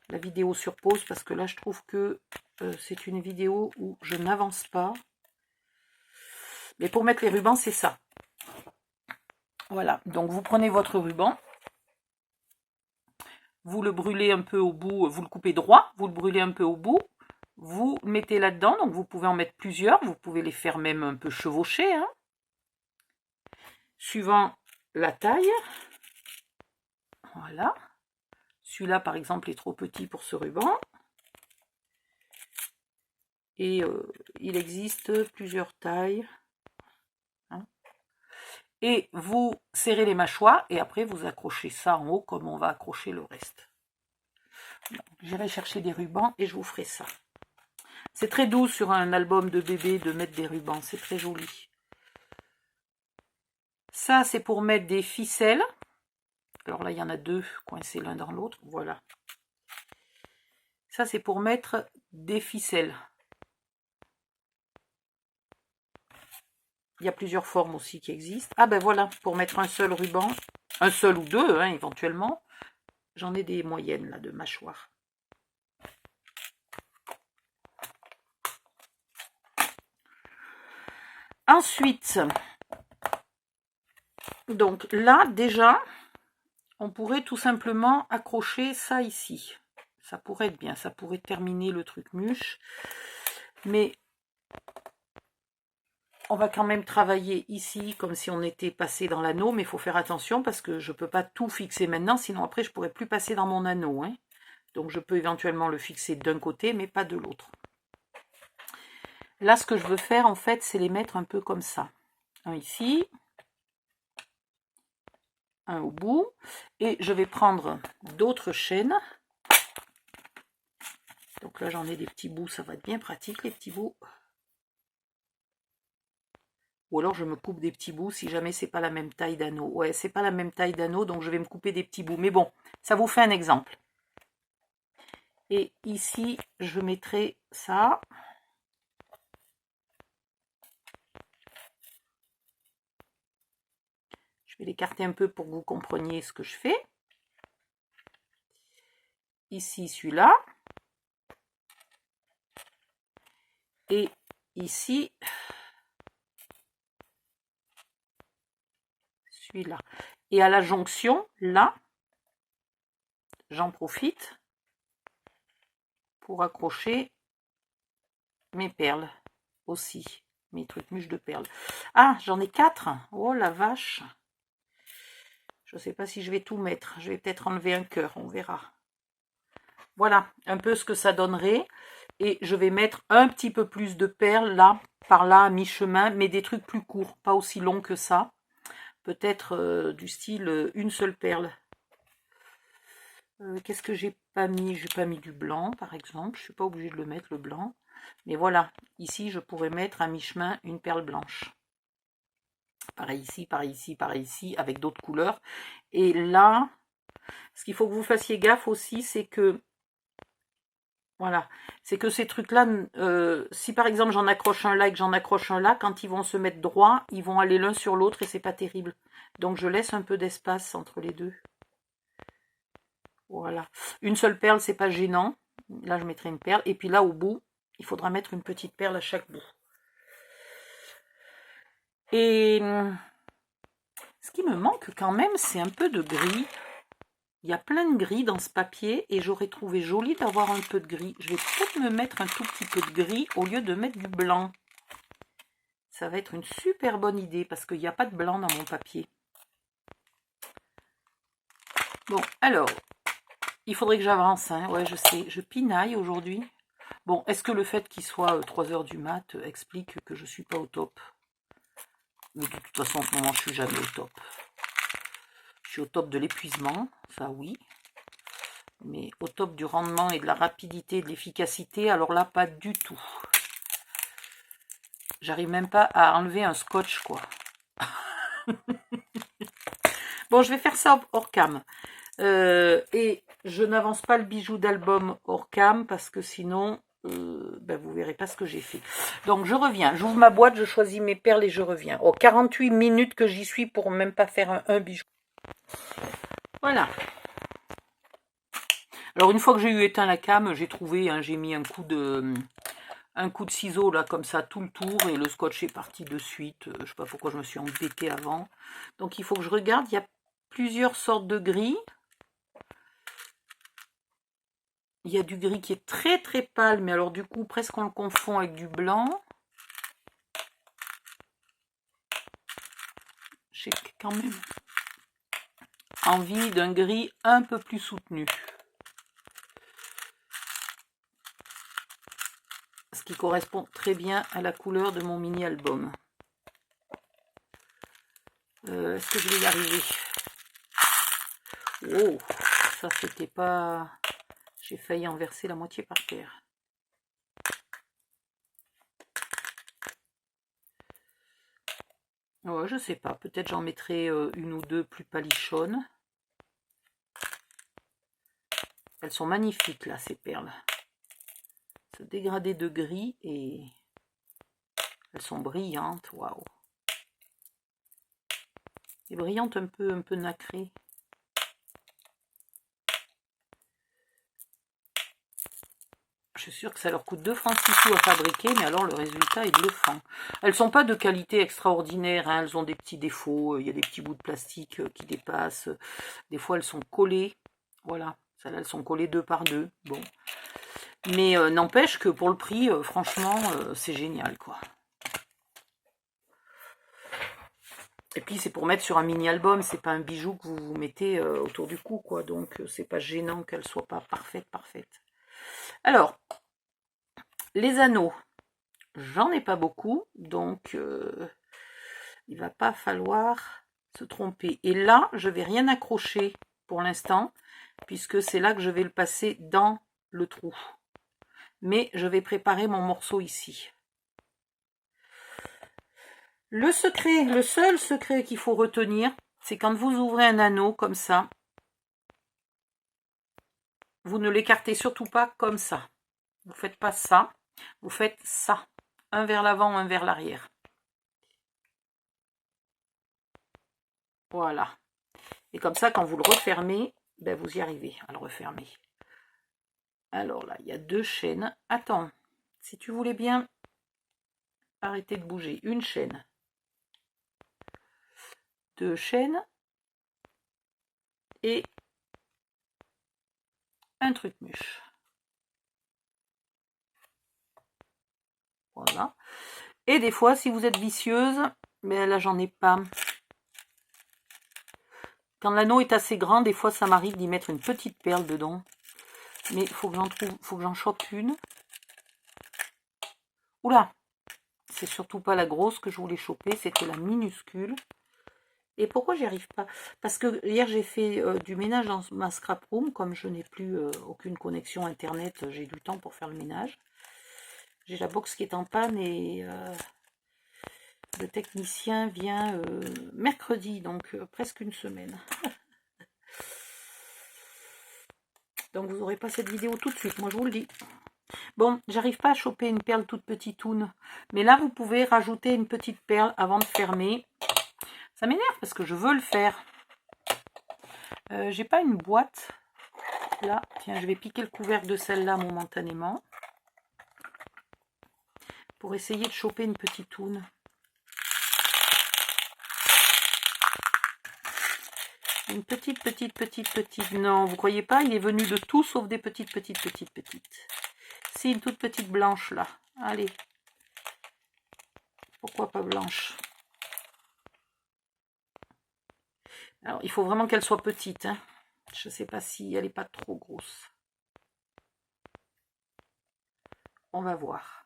vidéo sur pause parce que là, je trouve que c'est une vidéo où je n'avance pas. Mais pour mettre les rubans, c'est ça. Voilà. Donc, vous prenez votre ruban. Vous le brûlez un peu au bout. Vous le coupez droit. Vous le brûlez un peu au bout. Vous le mettez là-dedans. Donc, vous pouvez en mettre plusieurs. Vous pouvez les faire même un peu chevaucher. Hein. Suivant la taille. Voilà. Celui-là, par exemple, est trop petit pour ce ruban. Et il existe plusieurs tailles. Hein. Et vous serrez les mâchoires et après vous accrochez ça en haut comme on va accrocher le reste. J'irai chercher des rubans et je vous ferai ça. C'est très doux sur un album de bébé de mettre des rubans. C'est très joli. Ça, c'est pour mettre des ficelles Alors là, il y en a deux coincés l'un dans l'autre. Voilà. Ça, c'est pour mettre des ficelles. Il y a plusieurs formes aussi qui existent. Ah ben voilà, pour mettre un seul ruban, un seul ou deux, hein, éventuellement. J'en ai des moyennes là de mâchoire. Ensuite, donc là déjà, on pourrait tout simplement accrocher ça ici. Ça pourrait être bien, ça pourrait terminer le truc mûche. Mais on va quand même travailler ici comme si on était passé dans l'anneau, mais il faut faire attention parce que je ne peux pas tout fixer maintenant, sinon après je ne pourrais plus passer dans mon anneau. Hein. Donc je peux éventuellement le fixer d'un côté, mais pas de l'autre. Là, ce que je veux faire, en fait, c'est les mettre un peu comme ça. Un ici, un au bout, et je vais prendre d'autres chaînes. Donc là, j'en ai des petits bouts, ça va être bien pratique, les petits bouts. Ou alors je me coupe des petits bouts si jamais c'est pas la même taille d'anneau. Ouais, c'est pas la même taille d'anneau, donc je vais me couper des petits bouts. Mais bon, ça vous fait un exemple. Et ici, je mettrai ça. Je vais l'écarter un peu pour que vous compreniez ce que je fais. Ici, celui-là. Et ici, celui-là. Et à la jonction, là, j'en profite pour accrocher mes perles aussi. Mes trucs mûches de perles. Ah, j'en ai 4. Oh la vache. Je ne sais pas si je vais tout mettre. Je vais peut-être enlever un cœur, on verra. Voilà, un peu ce que ça donnerait. Et je vais mettre un petit peu plus de perles là, par là, à mi-chemin, mais des trucs plus courts, pas aussi longs que ça. Peut-être du style une seule perle. Qu'est-ce que j'ai pas mis? J'ai pas mis du blanc, par exemple. Je suis pas obligée de le mettre, le blanc. Mais voilà, ici, je pourrais mettre à mi-chemin une perle blanche. Pareil ici, pareil ici, pareil ici, avec d'autres couleurs. Et là, ce qu'il faut que vous fassiez gaffe aussi, c'est que, voilà, c'est que ces trucs-là, si par exemple j'en accroche un là et que j'en accroche un là, quand ils vont se mettre droit, ils vont aller l'un sur l'autre et c'est pas terrible. Donc je laisse un peu d'espace entre les deux. Voilà. Une seule perle, c'est pas gênant. Là, je mettrai une perle. Et puis là, au bout, il faudra mettre une petite perle à chaque bout. Et ce qui me manque quand même, c'est un peu de gris. Il y a plein de gris dans ce papier et j'aurais trouvé joli d'avoir un peu de gris. Je vais peut-être me mettre un tout petit peu de gris au lieu de mettre du blanc. Ça va être une super bonne idée parce qu'il n'y a pas de blanc dans mon papier. Bon, alors, il faudrait que j'avance. Hein. Ouais, je sais, je pinaille aujourd'hui. Bon, est-ce que le fait qu'il soit 3 h du mat explique que je ne suis pas au top? Mais de toute façon, en ce moment, je ne suis jamais au top. Je suis au top de l'épuisement, ça oui. Mais au top du rendement et de la rapidité, de l'efficacité, alors là, pas du tout. J'arrive même pas à enlever un scotch, quoi. Bon, je vais faire ça hors cam. Et je n'avance pas le bijou d'album hors cam parce que sinon, ben vous verrez pas ce que j'ai fait. Donc, je reviens. J'ouvre ma boîte, je choisis mes perles et je reviens. Oh, 48 minutes que j'y suis pour même pas faire un bijou. Voilà. Alors, une fois que j'ai eu éteint la cam, j'ai trouvé, hein, j'ai mis un coup de ciseau là comme ça tout le tour et le scotch est parti de suite. Je sais pas pourquoi je me suis embêtée avant. Donc il faut que je regarde, il y a plusieurs sortes de gris. Il y a du gris qui est très très pâle, mais alors du coup presque on le confond avec du blanc. J'ai quand même envie d'un gris un peu plus soutenu. Ce qui correspond très bien à la couleur de mon mini-album. Est-ce que je vais y arriver? Oh, ça c'était pas... J'ai failli en verser la moitié par terre. Ouais, je sais pas, peut-être j'en mettrai une ou deux plus palichonnes. Elles sont magnifiques là, ces perles. Ce dégradé de gris et elles sont brillantes, waouh. Et brillantes un peu nacrées. Je suis sûre que ça leur coûte 2 francs 6 sous à fabriquer, mais alors le résultat est bluffant. Elles sont pas de qualité extraordinaire, hein, elles ont des petits défauts, il y a des petits bouts de plastique qui dépassent, des fois elles sont collées, voilà, celles-là elles sont collées 2 par 2, bon. Mais n'empêche que pour le prix, franchement, c'est génial, quoi. Et puis c'est pour mettre sur un mini-album, c'est pas un bijou que vous mettez autour du cou, quoi, donc c'est pas gênant qu'elle soit pas parfaite. Alors, les anneaux, j'en ai pas beaucoup, donc il va pas falloir se tromper. Et là, je vais rien accrocher pour l'instant, puisque c'est là que je vais le passer dans le trou. Mais je vais préparer mon morceau ici. Le seul secret qu'il faut retenir, c'est quand vous ouvrez un anneau comme ça, vous ne l'écartez surtout pas comme ça. Vous ne faites pas ça, vous faites ça. Un vers l'avant, un vers l'arrière. Voilà. Et comme ça, quand vous le refermez, ben vous y arrivez à le refermer. Alors là, il y a 2 chaînes. Attends, si tu voulais bien arrêter de bouger. Une chaîne. 2 chaînes. Et un truc-mûche. Voilà. Et des fois, si vous êtes vicieuse, mais là, j'en ai pas. Quand l'anneau est assez grand, des fois, ça m'arrive d'y mettre une petite perle dedans. Mais il faut que j'en chope une. Oula! C'est surtout pas la grosse que je voulais choper, c'était la minuscule. Et pourquoi j'y arrive pas? Parce que hier j'ai fait du ménage dans ma scrap room, comme je n'ai plus aucune connexion internet, j'ai du temps pour faire le ménage. J'ai la box qui est en panne et le technicien vient mercredi, donc presque une semaine. Donc vous n'aurez pas cette vidéo tout de suite, moi je vous le dis. Bon, j'arrive pas à choper une perle toute petitoune, mais là vous pouvez rajouter une petite perle avant de fermer. Ça m'énerve parce que je veux le faire. J'ai pas une boîte. Là, tiens, je vais piquer le couvercle de celle-là momentanément. Pour essayer de choper une petite toune. Une petite. Non, vous croyez pas? Il est venu de tout sauf des petites. Si, une toute petite blanche là. Allez. Pourquoi pas blanche? Alors, il faut vraiment qu'elle soit petite. Hein. Je ne sais pas si elle n'est pas trop grosse. On va voir.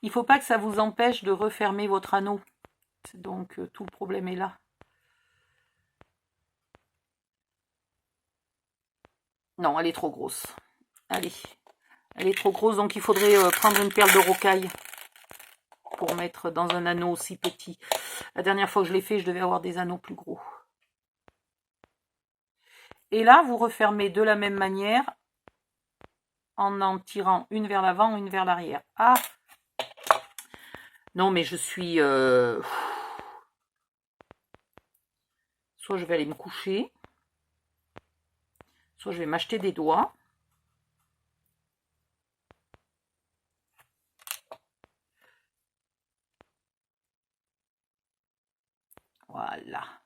Il faut pas que ça vous empêche de refermer votre anneau. Donc, tout le problème est là. Non, elle est trop grosse. Allez. Elle est trop grosse, donc il faudrait prendre une perle de rocaille pour mettre dans un anneau aussi petit. La dernière fois que je l'ai fait, je devais avoir des anneaux plus gros. Et là, vous refermez de la même manière en tirant une vers l'avant, une vers l'arrière. Ah! Non, mais je suis... Soit je vais aller me coucher, soit je vais m'acheter des doigts. Voilà.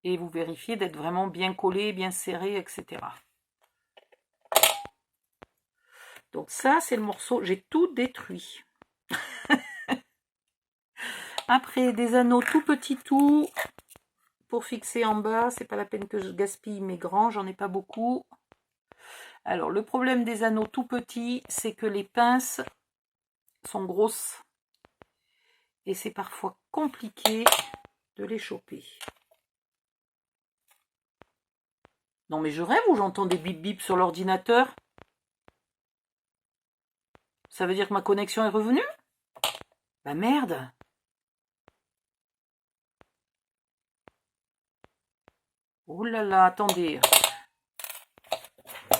Et vous vérifiez d'être vraiment bien collé, bien serré, etc. Donc ça, c'est le morceau. J'ai tout détruit. Après, des anneaux tout petits tout pour fixer en bas. C'est pas la peine que je gaspille mes grands. J'en ai pas beaucoup. Alors, le problème des anneaux tout petits, c'est que les pinces sont grosses. Et c'est parfois compliqué de les choper. Non mais je rêve ou j'entends des bip bip sur l'ordinateur? Ça veut dire que ma connexion est revenue? Bah merde! Oh là là, attendez.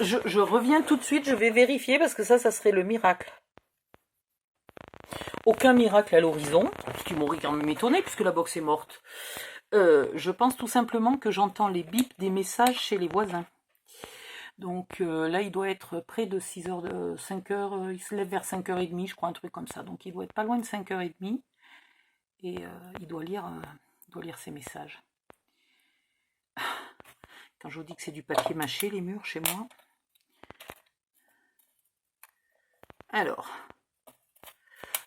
Je reviens tout de suite, je vais vérifier parce que ça serait le miracle. Aucun miracle à l'horizon, ce qui m'aurait quand même étonné puisque la box est morte. Je pense tout simplement que j'entends les bips des messages chez les voisins. Donc là, il doit être près de 6h, 5h, il se lève vers 5h30, je crois, un truc comme ça. Donc il doit être pas loin de 5h30 et il doit lire ses messages. Quand je vous dis que c'est du papier mâché, les murs chez moi. Alors,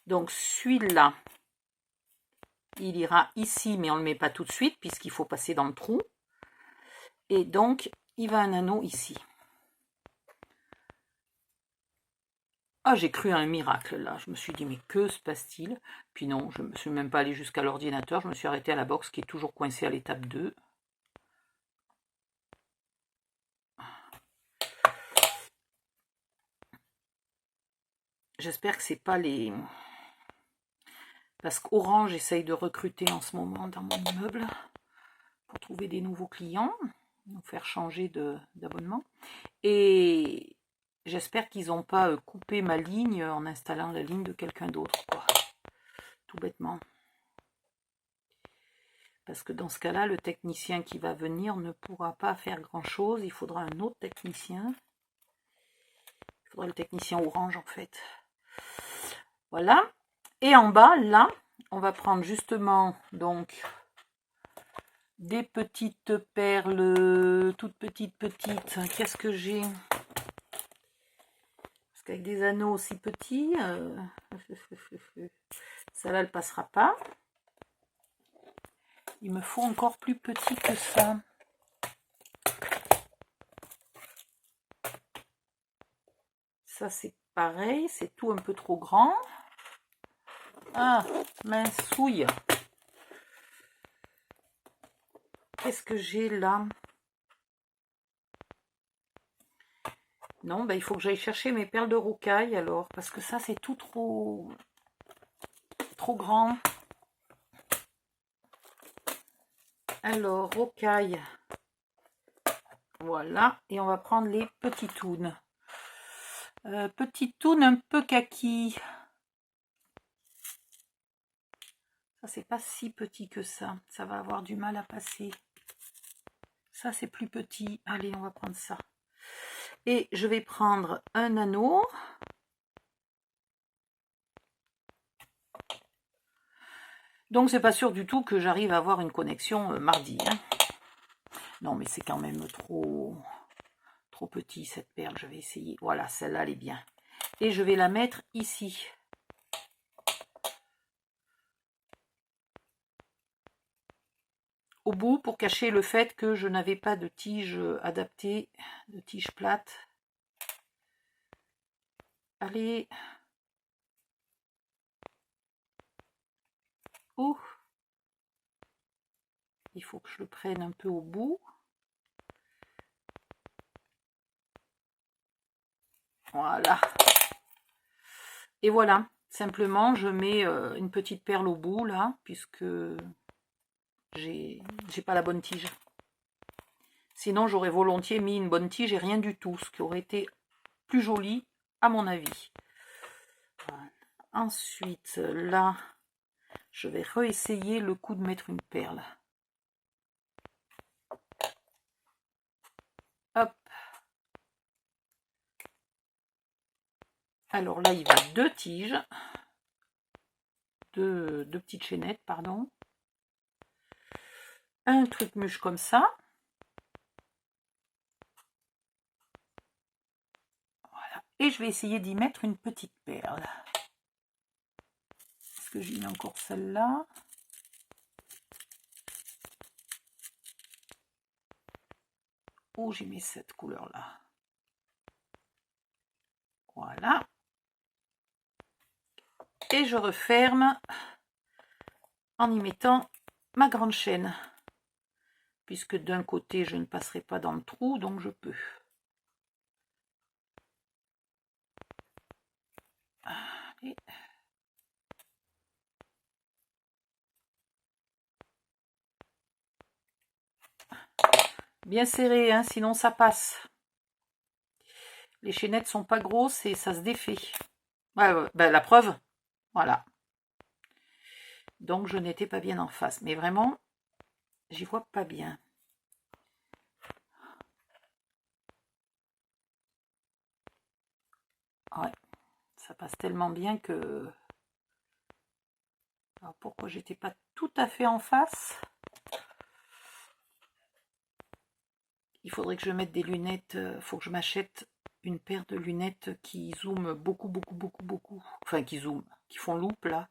donc celui-là, il ira ici, mais on ne le met pas tout de suite puisqu'il faut passer dans le trou. Et donc, il va un anneau ici. Ah, j'ai cru à un miracle là. Je me suis dit, mais que se passe-t-il? Puis non, je ne me suis même pas allée jusqu'à l'ordinateur. Je me suis arrêtée à la box qui est toujours coincée à l'étape 2. J'espère que c'est pas les... Parce qu'Orange essaye de recruter en ce moment dans mon immeuble pour trouver des nouveaux clients, nous faire changer d'abonnement. Et j'espère qu'ils n'ont pas coupé ma ligne en installant la ligne de quelqu'un d'autre, quoi. Tout bêtement. Parce que dans ce cas-là, le technicien qui va venir ne pourra pas faire grand-chose. Il faudra un autre technicien. Il faudra le technicien Orange, en fait. Voilà. Et en bas, là, on va prendre justement donc des petites perles, toutes petites. Qu'est-ce que j'ai? Parce qu'avec des anneaux aussi petits, ça là, elle passera pas. Il me faut encore plus petit que ça. Ça, c'est pareil, c'est tout un peu trop grand. Ah, mince souille. Qu'est-ce que j'ai là? Non, ben, il faut que j'aille chercher mes perles de rocaille alors, parce que ça, c'est tout trop grand. Alors, rocaille. Voilà, et on va prendre les petits tounes. Petits tounes un peu kaki. Ça, c'est pas si petit que ça. Ça va avoir du mal à passer. Ça, c'est plus petit. Allez, on va prendre ça. Et je vais prendre un anneau. Donc, c'est pas sûr du tout que j'arrive à avoir une connexion mardi. Hein. Non, mais c'est quand même trop petit, cette perle. Je vais essayer. Voilà, celle-là, elle est bien. Et je vais la mettre ici. Au bout, pour cacher le fait que je n'avais pas de tige adaptée, de tige plate. Allez. Ouh. Il faut que je le prenne un peu au bout. Voilà. Et voilà. Simplement, je mets une petite perle au bout, là, puisque j'ai pas la bonne tige. Sinon, j'aurais volontiers mis une bonne tige et rien du tout, ce qui aurait été plus joli, à mon avis. Voilà. Ensuite, là, je vais réessayer le coup de mettre une perle. Hop. Alors là, il va deux tiges. Deux petites chaînettes, pardon. Un truc mûche comme ça. Voilà. Et je vais essayer d'y mettre une petite perle. Est-ce que j'ai mis encore celle-là? Oh, j'ai mis cette couleur-là. Voilà. Et je referme en y mettant ma grande chaîne. Puisque d'un côté, je ne passerai pas dans le trou, donc je peux. Allez. Bien serré, hein, sinon ça passe. Les chaînettes sont pas grosses et ça se défait. Ouais, ouais, ben, la preuve, voilà. Donc je n'étais pas bien en face. Mais vraiment, j'y vois pas bien. Ouais, ça passe tellement bien que... Alors pourquoi j'étais pas tout à fait en face? Il faudrait que je mette des lunettes, faut que je m'achète une paire de lunettes qui zooment beaucoup, beaucoup, beaucoup, beaucoup. Enfin, qui zooment, qui font loupe là.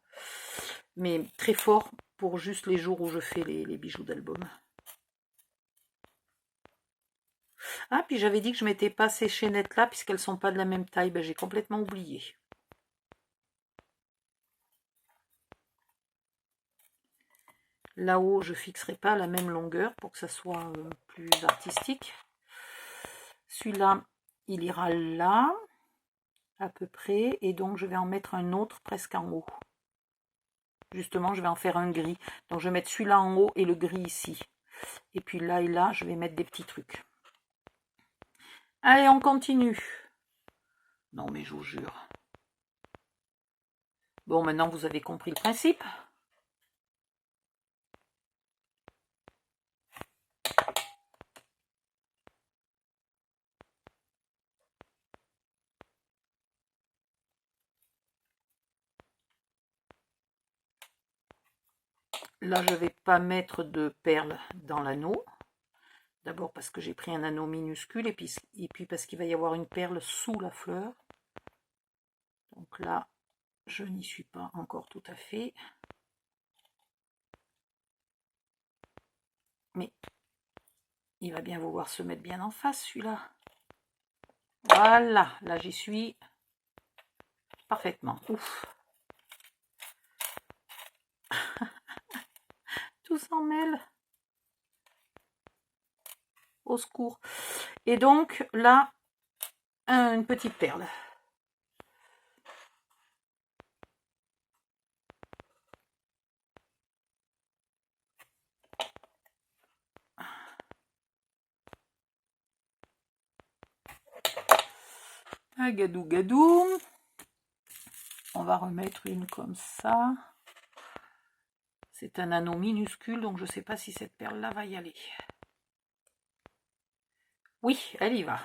Mais très fort pour juste les jours où je fais les bijoux d'album. Ah, puis j'avais dit que je mettais pas ces chaînettes là puisqu'elles sont pas de la même taille. Ben, j'ai complètement oublié. Là-haut, je fixerai pas la même longueur pour que ça soit plus artistique. Celui-là, il ira là, à peu près. Et donc, je vais en mettre un autre presque en haut. Justement, je vais en faire un gris. Donc, je vais mettre celui-là en haut et le gris ici. Et puis là et là, je vais mettre des petits trucs. Allez, on continue. Non, mais je vous jure. Bon, maintenant, vous avez compris le principe. Là, je ne vais pas mettre de perles dans l'anneau. D'abord parce que j'ai pris un anneau minuscule et puis parce qu'il va y avoir une perle sous la fleur. Donc là, je n'y suis pas encore tout à fait. Mais il va bien vouloir se mettre bien en face, celui-là. Voilà, là j'y suis parfaitement. Ouf. Tout s'en mêle. Au secours. Et donc là, une petite perle. Un gadou gadou. On va remettre une comme ça. C'est un anneau minuscule, donc je ne sais pas si cette perle-là va y aller. Oui, elle y va.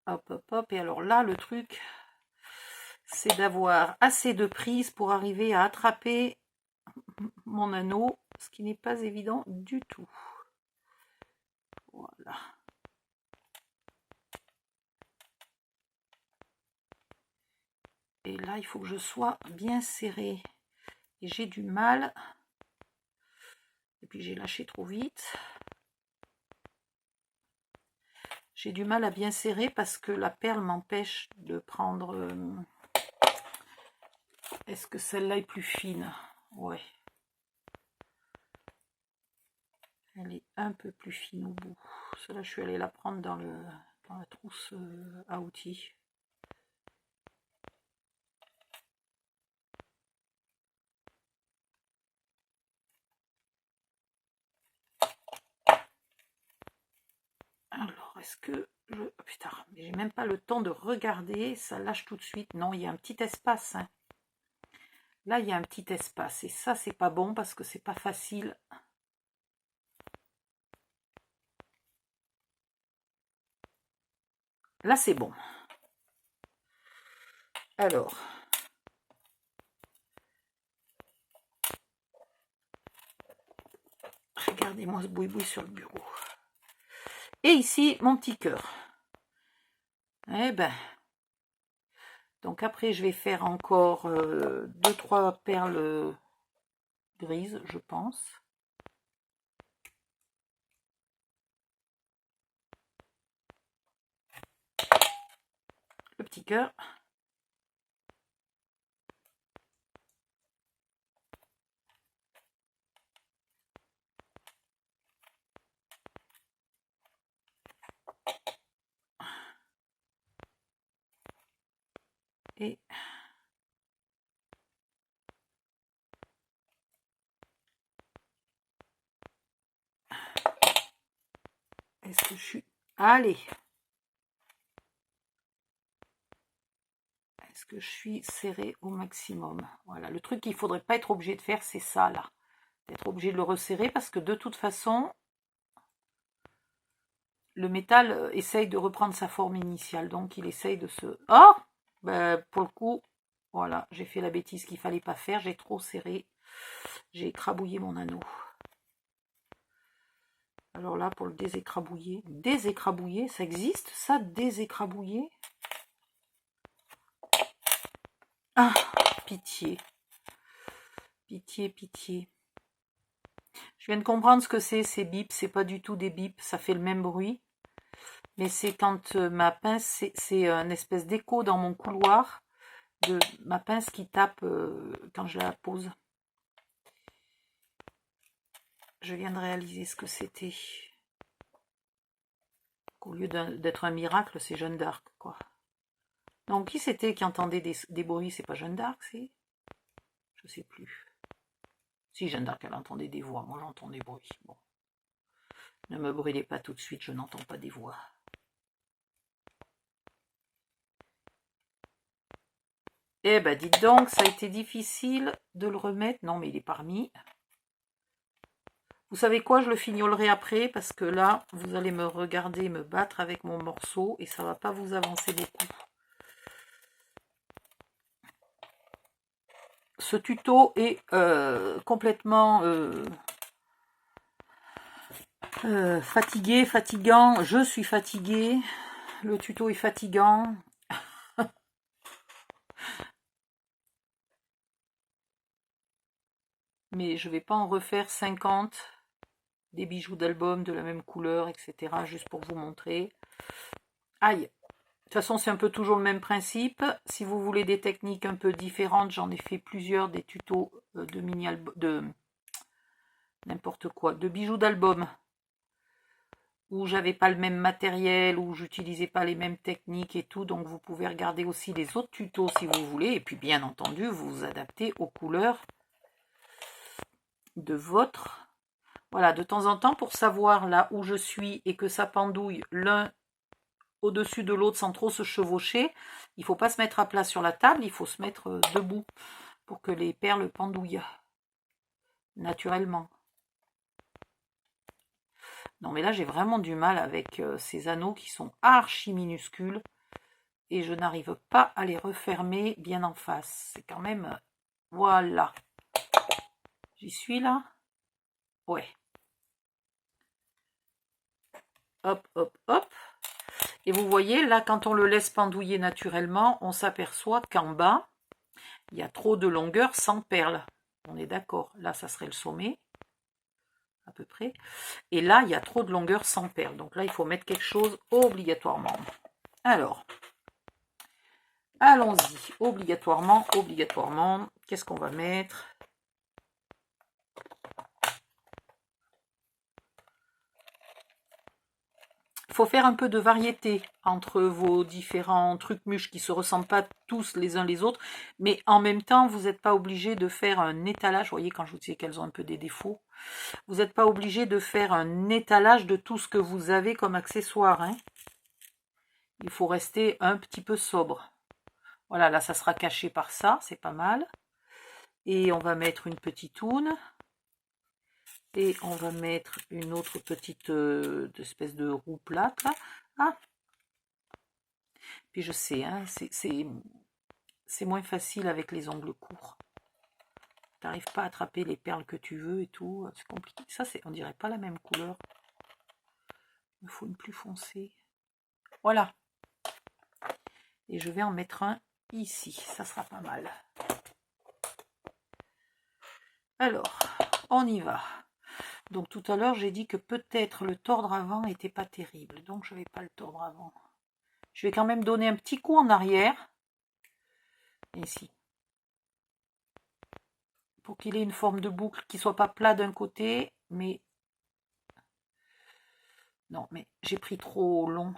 Hop, hop, hop. Et alors là, le truc, c'est d'avoir assez de prise pour arriver à attraper mon anneau, ce qui n'est pas évident du tout. Voilà. Et là, il faut que je sois bien serré. Et j'ai du mal. Et puis j'ai lâché trop vite. J'ai du mal à bien serrer parce que la perle m'empêche de prendre... Est-ce que celle-là est plus fine? Ouais. Elle est un peu plus fine au bout. Celle-là, je suis allée la prendre dans la trousse à outils. Alors, est-ce que je... Oh, putain, mais j'ai même pas le temps de regarder. Ça lâche tout de suite. Non, il y a un petit espace. Hein. Là, il y a un petit espace. Et ça, c'est pas bon parce que c'est pas facile. Là, c'est bon. Alors. Regardez-moi ce boui-boui sur le bureau. Et ici, mon petit cœur. Eh ben. Donc après, je vais faire encore 2-3 perles grises, je pense. Le petit cœur. Et que je suis... Allez. Est-ce que je suis serrée au maximum? Voilà, le truc qu'il ne faudrait pas être obligé de faire, c'est ça, là. D'être obligé de le resserrer, parce que de toute façon, le métal essaye de reprendre sa forme initiale. Donc, il essaye de se... Oh, ben, pour le coup, voilà, j'ai fait la bêtise qu'il ne fallait pas faire. J'ai trop serré. J'ai écrabouillé mon anneau. Alors là, pour le désécrabouiller, ça existe, ça, désécrabouiller? Ah, pitié. Pitié, pitié. Je viens de comprendre ce que c'est, ces bips. C'est pas du tout des bips, ça fait le même bruit. Mais c'est quand ma pince, c'est un espèce d'écho dans mon couloir de ma pince qui tape quand je la pose. Je viens de réaliser ce que c'était. Au lieu d'être un miracle, c'est Jeanne d'Arc, quoi. Donc, qui c'était qui entendait des bruits? C'est pas Jeanne d'Arc, c'est? Je sais plus. Si, Jeanne d'Arc, elle entendait des voix. Moi, j'entends des bruits. Bon. Ne me brûlez pas tout de suite, je n'entends pas des voix. Eh ben, dites donc, ça a été difficile de le remettre. Non, mais il est parmi. Vous savez quoi, je le fignolerai après, parce que là, vous allez me regarder me battre avec mon morceau, et ça va pas vous avancer beaucoup. Ce tuto est complètement fatigant. Je suis fatiguée. Le tuto est fatigant. Mais je vais pas en refaire 50 des bijoux d'album de la même couleur, etc. Juste pour vous montrer. Aïe. De toute façon, c'est un peu toujours le même principe. Si vous voulez des techniques un peu différentes, j'en ai fait plusieurs, des tutos de mini-album, de n'importe quoi, de bijoux d'album, où j'avais pas le même matériel, où j'utilisais pas les mêmes techniques et tout. Donc vous pouvez regarder aussi les autres tutos si vous voulez. Et puis bien entendu, vous vous adaptez aux couleurs de votre... Voilà, de temps en temps, pour savoir là où je suis et que ça pendouille l'un au-dessus de l'autre sans trop se chevaucher, il ne faut pas se mettre à plat sur la table, il faut se mettre debout pour que les perles pendouillent naturellement. Non mais là j'ai vraiment du mal avec ces anneaux qui sont archi minuscules et je n'arrive pas à les refermer bien en face. C'est quand même... Voilà. J'y suis là? Ouais. Hop, hop, hop. Et vous voyez, là, quand on le laisse pendouiller naturellement, on s'aperçoit qu'en bas, il y a trop de longueur sans perles. On est d'accord. Là, ça serait le sommet, à peu près. Et là, il y a trop de longueur sans perles. Donc là, il faut mettre quelque chose obligatoirement. Alors, allons-y. Obligatoirement, obligatoirement. Qu'est-ce qu'on va mettre ? Il faut faire un peu de variété entre vos différents trucs-muches qui ne se ressemblent pas tous les uns les autres, mais en même temps, vous n'êtes pas obligé de faire un étalage. Vous voyez, quand je vous dis qu'elles ont un peu des défauts, vous n'êtes pas obligé de faire un étalage de tout ce que vous avez comme accessoire. Hein. Il faut rester un petit peu sobre. Voilà, là, ça sera caché par ça, c'est pas mal. Et on va mettre une petite toune. Et on va mettre une autre petite espèce de roue plate là. Ah. Puis je sais, hein, c'est moins facile avec les ongles courts. Tu n'arrives pas à attraper les perles que tu veux et tout. C'est compliqué. Ça, on dirait pas la même couleur. Il me faut une plus foncée. Voilà. Et je vais en mettre un ici. Ça sera pas mal. Alors, on y va. Donc tout à l'heure, j'ai dit que peut-être le tordre avant n'était pas terrible. Donc je ne vais pas le tordre avant. Je vais quand même donner un petit coup en arrière. Ici. Pour qu'il ait une forme de boucle qui ne soit pas plat d'un côté. Mais... Non, mais j'ai pris trop long.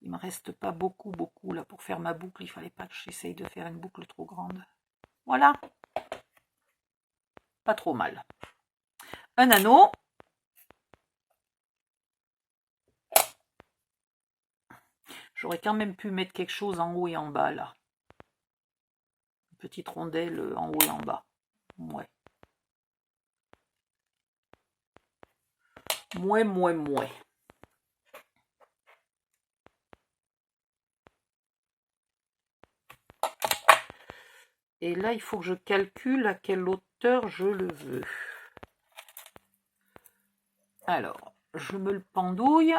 Il ne me reste pas beaucoup là pour faire ma boucle. Il ne fallait pas que j'essaye de faire une boucle trop grande. Voilà. Pas trop mal. Un anneau. J'aurais quand même pu mettre quelque chose en haut et en bas, là. Une petite rondelle en haut et en bas. Ouais. Mouais. Et là, il faut que je calcule à quelle hauteur je le veux. Alors, je me le pendouille.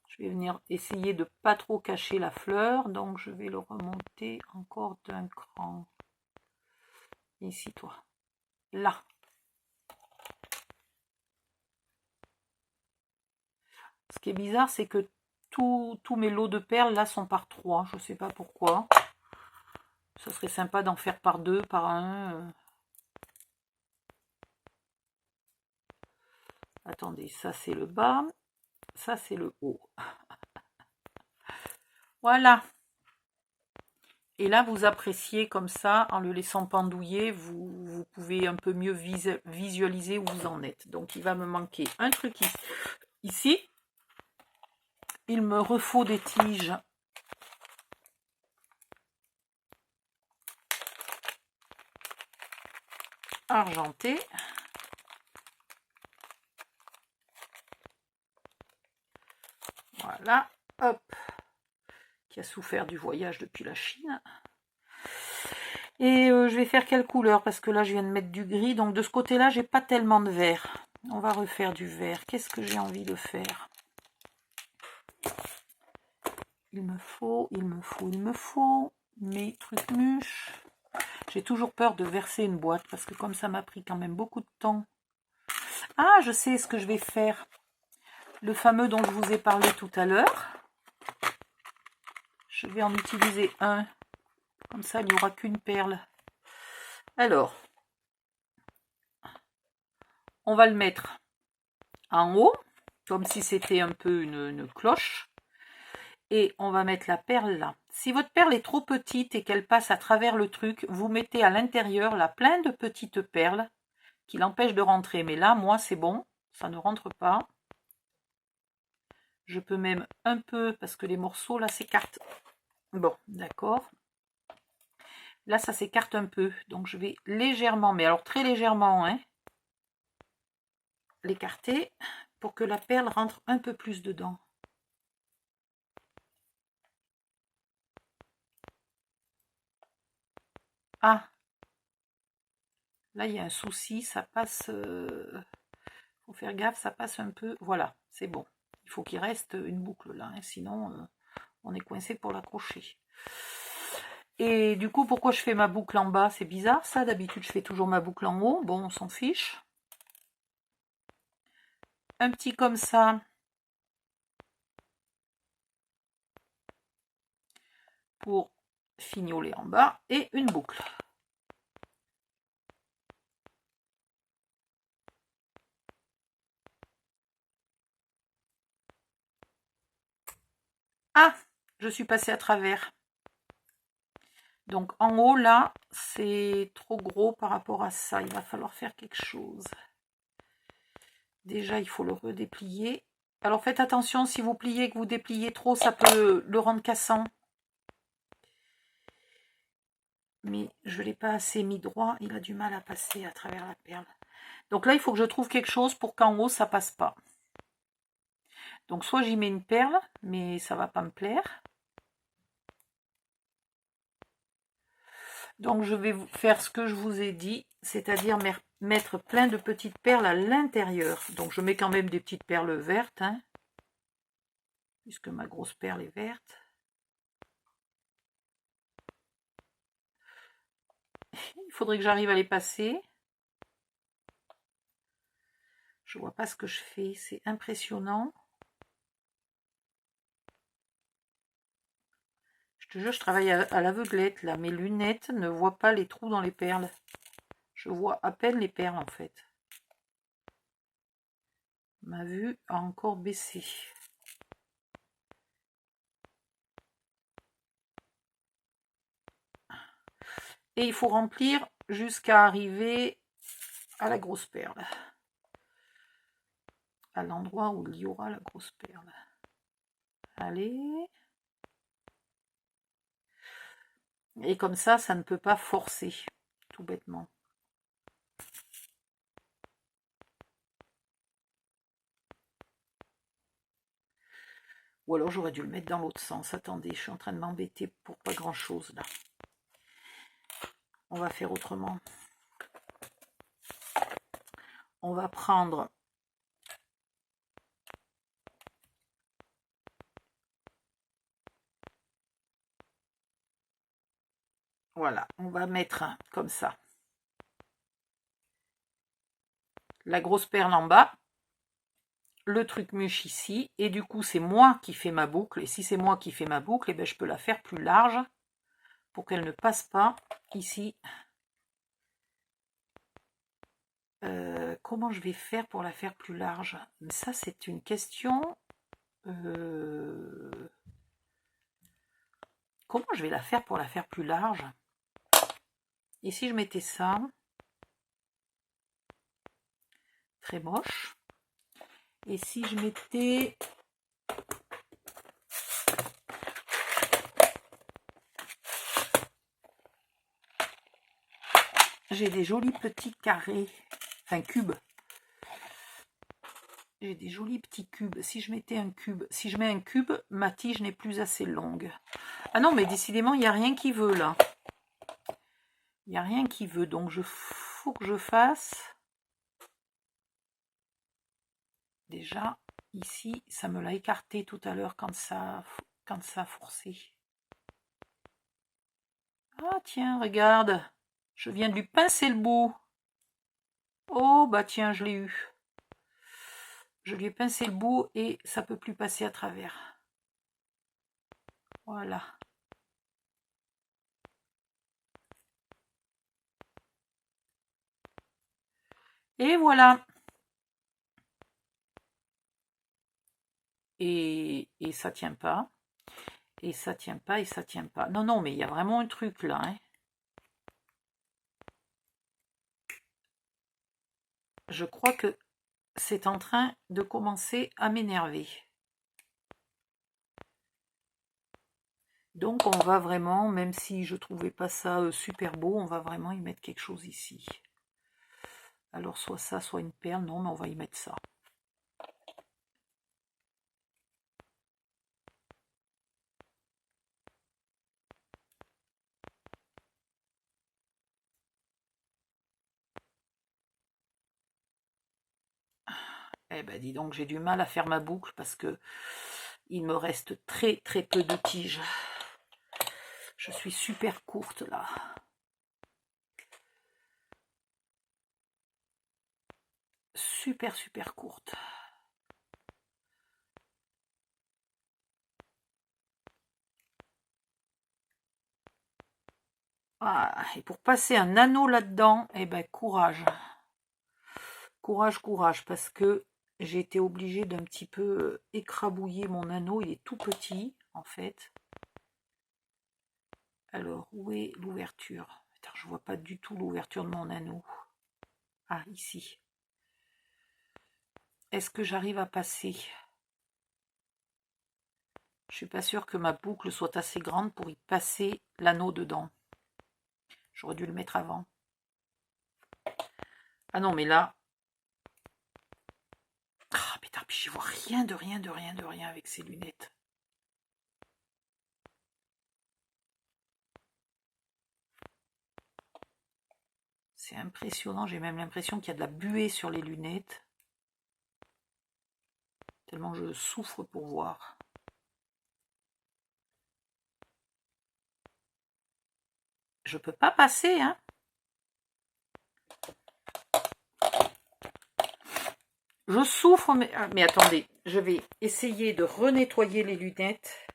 Je vais venir essayer de pas trop cacher la fleur. Donc, je vais le remonter encore d'un cran. Ici, toi. Là. Ce qui est bizarre, c'est que tous mes lots de perles, là, sont par 3. Je ne sais pas pourquoi. Ça serait sympa d'en faire par 2, par 1. Attendez, ça, c'est le bas. Ça, c'est le haut. Voilà. Et là, vous appréciez comme ça, en le laissant pendouiller, vous pouvez un peu mieux visualiser où vous en êtes. Donc, il va me manquer un truc ici. Il me refaut des tiges argentées. Voilà, hop, qui a souffert du voyage depuis la Chine. Et je vais faire quelle couleur? Parce que là, je viens de mettre du gris. Donc, de ce côté-là, j'ai pas tellement de vert. On va refaire du vert. Qu'est-ce que j'ai envie de faire? Il me faut mes trucs mûches. J'ai toujours peur de verser une boîte parce que comme ça m'a pris quand même beaucoup de temps. Ah, je sais ce que je vais faire. Le fameux dont je vous ai parlé tout à l'heure. Je vais en utiliser un. Comme ça, il n'y aura qu'une perle. Alors, on va le mettre en haut, comme si c'était un peu une cloche. Et on va mettre la perle là. Si votre perle est trop petite et qu'elle passe à travers le truc, vous mettez à l'intérieur là plein de petites perles qui l'empêchent de rentrer. Mais là, moi, c'est bon, ça ne rentre pas. Je peux même un peu, parce que les morceaux là s'écartent. Bon, d'accord. Là, ça s'écarte un peu. Donc, je vais légèrement, mais alors très légèrement, hein, l'écarter pour que la perle rentre un peu plus dedans. Ah, là, il y a un souci, ça passe... faut faire gaffe, ça passe un peu... Voilà, c'est bon. Il faut qu'il reste une boucle là, hein, sinon on est coincé pour l'accrocher. Et du coup, pourquoi je fais ma boucle en bas? C'est bizarre ça, d'habitude je fais toujours ma boucle en haut. Bon, on s'en fiche. Un petit comme ça. Pour fignoler en bas. Et une boucle. Ah, je suis passée à travers. Donc en haut là, c'est trop gros par rapport à ça. Il va falloir faire quelque chose. Déjà, il faut le redéplier. Alors faites attention, si vous pliez et que vous dépliez trop, ça peut le rendre cassant. Mais je ne l'ai pas assez mis droit, il a du mal à passer à travers la perle. Donc là, il faut que je trouve quelque chose pour qu'en haut, ça passe pas. Donc soit j'y mets une perle, mais ça va pas me plaire. Donc je vais faire ce que je vous ai dit, c'est-à-dire mettre plein de petites perles à l'intérieur. Donc je mets quand même des petites perles vertes, hein, puisque ma grosse perle est verte. Il faudrait que j'arrive à les passer. Je vois pas ce que je fais, c'est impressionnant. Je te jure, je travaille à l'aveuglette là. Mes lunettes ne voient pas les trous dans les perles. Je vois à peine les perles en fait. Ma vue a encore baissé. Et il faut remplir jusqu'à arriver à la grosse perle. À l'endroit où il y aura la grosse perle. Allez. Et comme ça ne peut pas forcer, tout bêtement. Ou alors j'aurais dû le mettre dans l'autre sens. Attendez, je suis en train de m'embêter pour pas grand chose là. On va faire autrement. On va prendre voilà, on va mettre comme ça. La grosse perle en bas. Le truc mûche ici, et du coup c'est moi qui fais ma boucle, et si c'est moi qui fais ma boucle, et ben je peux la faire plus large pour qu'elle ne passe pas ici. Comment je vais faire pour la faire plus large? Ça c'est une question. Comment je vais la faire pour la faire plus large? Et si je mettais ça? Très moche. Et si je mettais... J'ai des jolis petits carrés, enfin cubes. J'ai des jolis petits cubes. Si je mettais un cube, si je mets un cube, ma tige n'est plus assez longue. Ah non, mais décidément, il n'y a rien qui veut là. Il n'y a rien qui veut, donc faut que je fasse... Déjà, ici, ça me l'a écarté tout à l'heure quand ça a forcé. Ah tiens, regarde, je viens de lui pincer le bout. Oh bah tiens, je l'ai eu. Je lui ai pincé le bout et ça peut plus passer à travers. Voilà. Et voilà. Et ça tient pas. Et ça tient pas, et ça tient pas. Non, non, mais il y a vraiment un truc là. Hein. Je crois que c'est en train de commencer à m'énerver. Donc on va vraiment, même si je trouvais pas ça super beau, on va vraiment y mettre quelque chose ici. Alors soit ça, soit une perle. Non, mais on va y mettre ça. Eh ben dis donc, j'ai du mal à faire ma boucle parce que il me reste très très peu de tiges. Je suis super courte là. Super super courte. Ah, et pour passer un anneau là-dedans, eh ben courage. Courage, courage, parce que j'ai été obligée d'un petit peu écrabouiller mon anneau. Il est tout petit, en fait. Alors, où est l'ouverture? Je vois pas du tout l'ouverture de mon anneau. Ah, ici. Est-ce que j'arrive à passer? Je suis pas sûre que ma boucle soit assez grande pour y passer l'anneau dedans. J'aurais dû le mettre avant. Ah non, mais là... Ah, putain, puis j'y vois rien de rien de rien de rien avec ces lunettes. C'est impressionnant, j'ai même l'impression qu'il y a de la buée sur les lunettes. Tellement je souffre pour voir. Je peux pas passer, hein. Je souffre, mais attendez, je vais essayer de renettoyer les lunettes.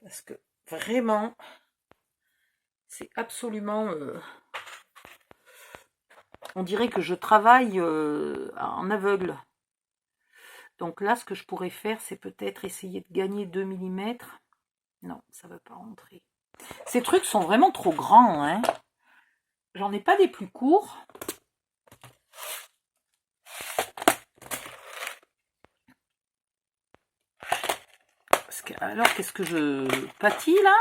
Parce que vraiment, c'est absolument... on dirait que je travaille en aveugle. Donc là, ce que je pourrais faire, c'est peut-être essayer de gagner 2 mm. Non, ça ne va pas rentrer. Ces trucs sont vraiment trop grands, hein. J'en ai pas des plus courts. Alors, qu'est-ce que je pâtis là?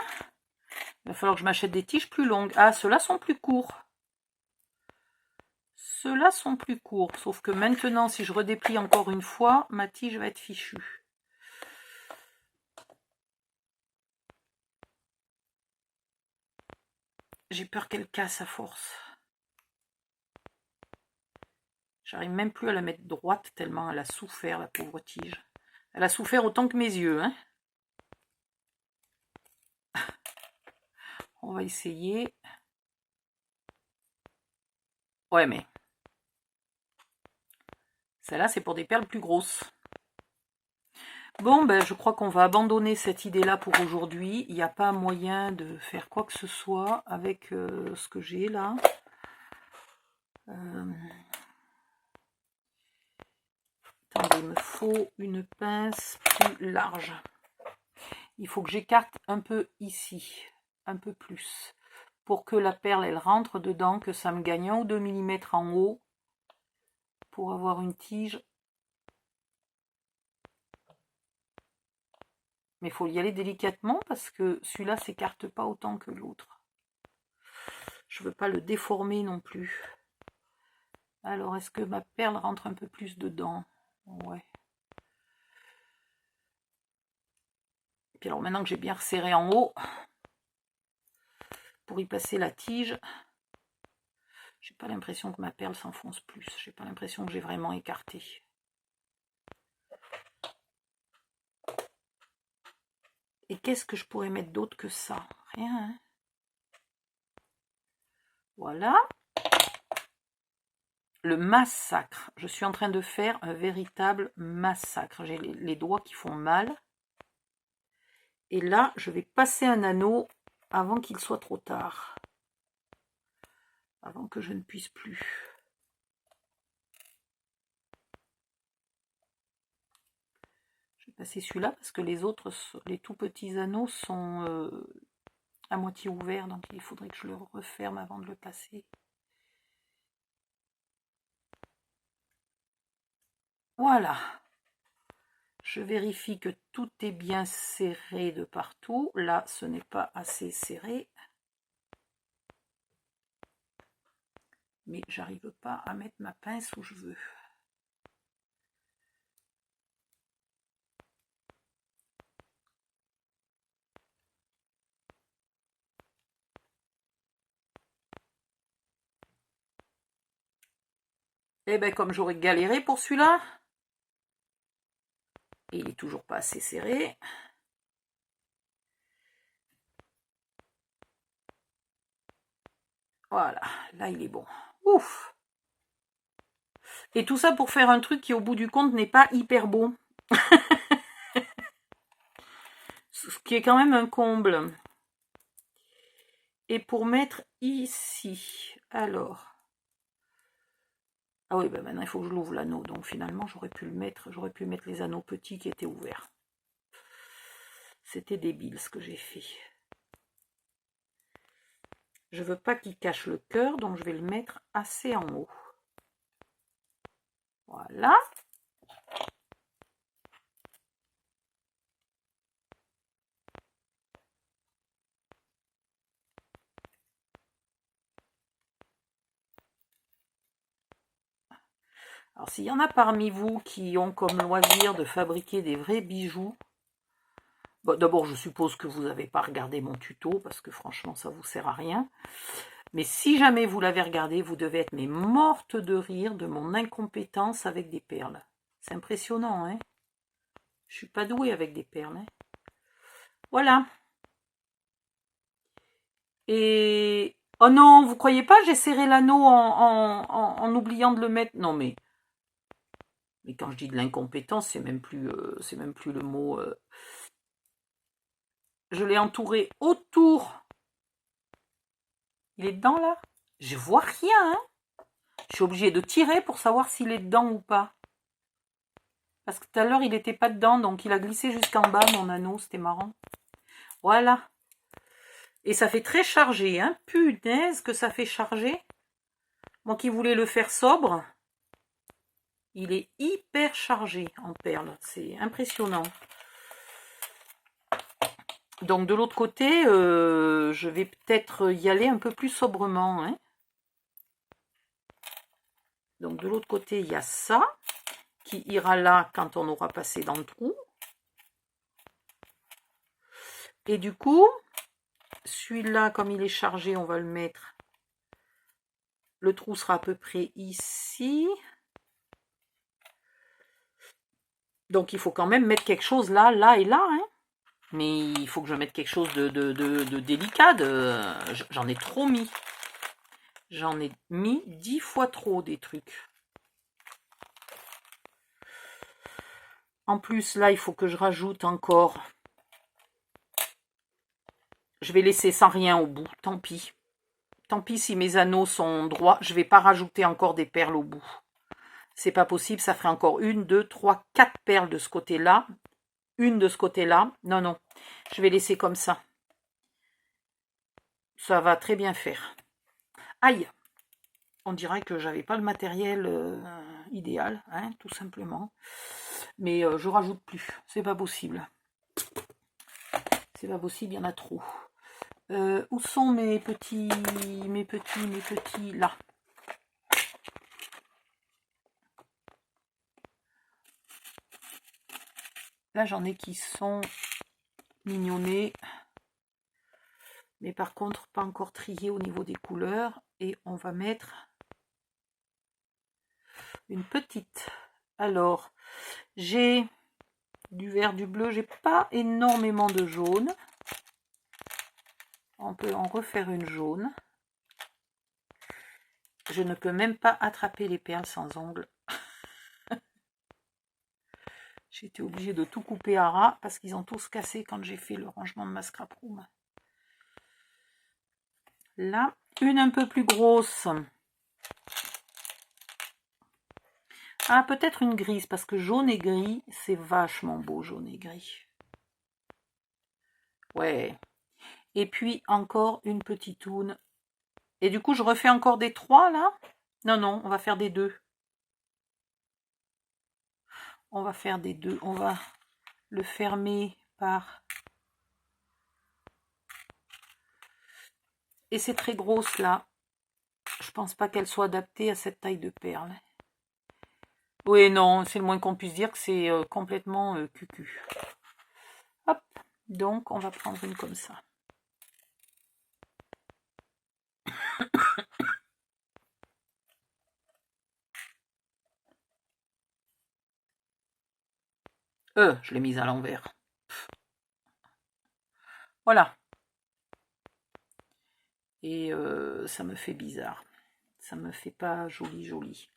Il va falloir que je m'achète des tiges plus longues. Ah, ceux-là sont plus courts. Ceux-là sont plus courts. Sauf que maintenant, si je redéplie encore une fois, ma tige va être fichue. J'ai peur qu'elle casse à force. J'arrive même plus à la mettre droite tellement elle a souffert, la pauvre tige. Elle a souffert autant que mes yeux, hein. On va essayer. Ouais, mais celle-là, c'est pour des perles plus grosses. Bon, ben, je crois qu'on va abandonner cette idée-là pour aujourd'hui. Il n'y a pas moyen de faire quoi que ce soit avec ce que j'ai là. Attendez, il me faut une pince plus large. Il faut que j'écarte un peu ici, un peu plus, pour que la perle, elle rentre dedans, que ça me gagne 1 ou 2 mm en haut, pour avoir une tige. Mais il faut y aller délicatement, parce que celui-là ne s'écarte pas autant que l'autre. Je ne veux pas le déformer non plus. Alors, est-ce que ma perle rentre un peu plus dedans? Ouais. Puis alors, maintenant que j'ai bien resserré en haut, pour y passer la tige, j'ai pas l'impression que ma perle s'enfonce plus. J'ai pas l'impression que j'ai vraiment écarté. Et qu'est-ce que je pourrais mettre d'autre que ça? Rien, hein? Voilà. Le massacre. Je suis en train de faire un véritable massacre. J'ai les doigts qui font mal. Et là, je vais passer un anneau avant qu'il soit trop tard. Avant que je ne puisse plus. Je vais passer celui-là parce que les autres, les tout petits anneaux sont à moitié ouverts. Donc il faudrait que je le referme avant de le passer. Voilà. Je vérifie que tout est bien serré de partout. Là, ce n'est pas assez serré. Mais j'arrive pas à mettre ma pince où je veux. Et bien, comme j'aurais galéré pour celui-là, et il est toujours pas assez serré. Voilà, là il est bon. Ouf! Et tout ça pour faire un truc qui au bout du compte n'est pas hyper beau. Ce qui est quand même un comble. Et pour mettre ici, alors... Ah oui, ben maintenant il faut que je l'ouvre l'anneau. Donc finalement j'aurais pu mettre les anneaux petits qui étaient ouverts. C'était débile ce que j'ai fait. Je veux pas qu'il cache le cœur, donc je vais le mettre assez en haut. Voilà. Alors s'il y en a parmi vous qui ont comme loisir de fabriquer des vrais bijoux, bon, d'abord je suppose que vous n'avez pas regardé mon tuto, parce que franchement ça vous sert à rien. Mais si jamais vous l'avez regardé, vous devez être morte de rire de mon incompétence avec des perles. C'est impressionnant, hein? Je suis pas douée avec des perles, hein? Voilà. Et... oh non, vous croyez pas, j'ai serré l'anneau en oubliant de le mettre. Non mais quand je dis de l'incompétence, c'est même plus le mot. Je l'ai entouré autour. Il est dedans là? Je vois rien, hein? Je suis obligée de tirer pour savoir s'il est dedans ou pas. Parce que tout à l'heure, il n'était pas dedans, donc il a glissé jusqu'en bas, mon anneau, c'était marrant. Voilà. Et ça fait très chargé, hein? Punaise que ça fait charger. Moi qui voulais le faire sobre, il est hyper chargé en perles. C'est impressionnant. Donc de l'autre côté, je vais peut-être y aller un peu plus sobrement. Hein. Donc de l'autre côté, il y a ça qui ira là quand on aura passé dans le trou. Et du coup, celui-là, comme il est chargé, on va le mettre. Le trou sera à peu près ici. Donc il faut quand même mettre quelque chose là, là et là. Hein. Mais il faut que je mette quelque chose de délicat. J'en ai trop mis. J'en ai mis 10 fois trop des trucs. En plus, là, il faut que je rajoute encore. Je vais laisser sans rien au bout, tant pis. Tant pis si mes anneaux sont droits, je ne vais pas rajouter encore des perles au bout. C'est pas possible, ça ferait encore 1, 2, 3, 4 perles de ce côté-là. Une de ce côté-là. Non, non, je vais laisser comme ça. Ça va très bien faire. Aïe! On dirait que j'avais pas le matériel idéal, hein, tout simplement. Mais je rajoute plus, c'est pas possible. C'est pas possible, il y en a trop. Où sont mes petits, là. Là, j'en ai qui sont mignonnés. Mais par contre, pas encore triés au niveau des couleurs. Et on va mettre une petite. Alors, j'ai du vert, du bleu. J'ai pas énormément de jaune. On peut en refaire une jaune. Je ne peux même pas attraper les perles sans ongles. J'étais obligée de tout couper à ras parce qu'ils ont tous cassé quand j'ai fait le rangement de ma scrap room. Là, une un peu plus grosse. Ah, peut-être une grise, parce que jaune et gris, c'est vachement beau, jaune et gris. Ouais. Et puis, encore une petite toune. Et du coup, je refais encore des 3, là? Non, non, on va faire des 2. On va faire des 2. On va le fermer par... Et c'est très grosse, là. Je pense pas qu'elle soit adaptée à cette taille de perle. Oui, non, c'est le moins qu'on puisse dire que c'est complètement cucu. Hop, donc on va prendre une comme ça. Je l'ai mise à l'envers. Voilà. Et ça me fait bizarre. Ça me fait pas joli joli.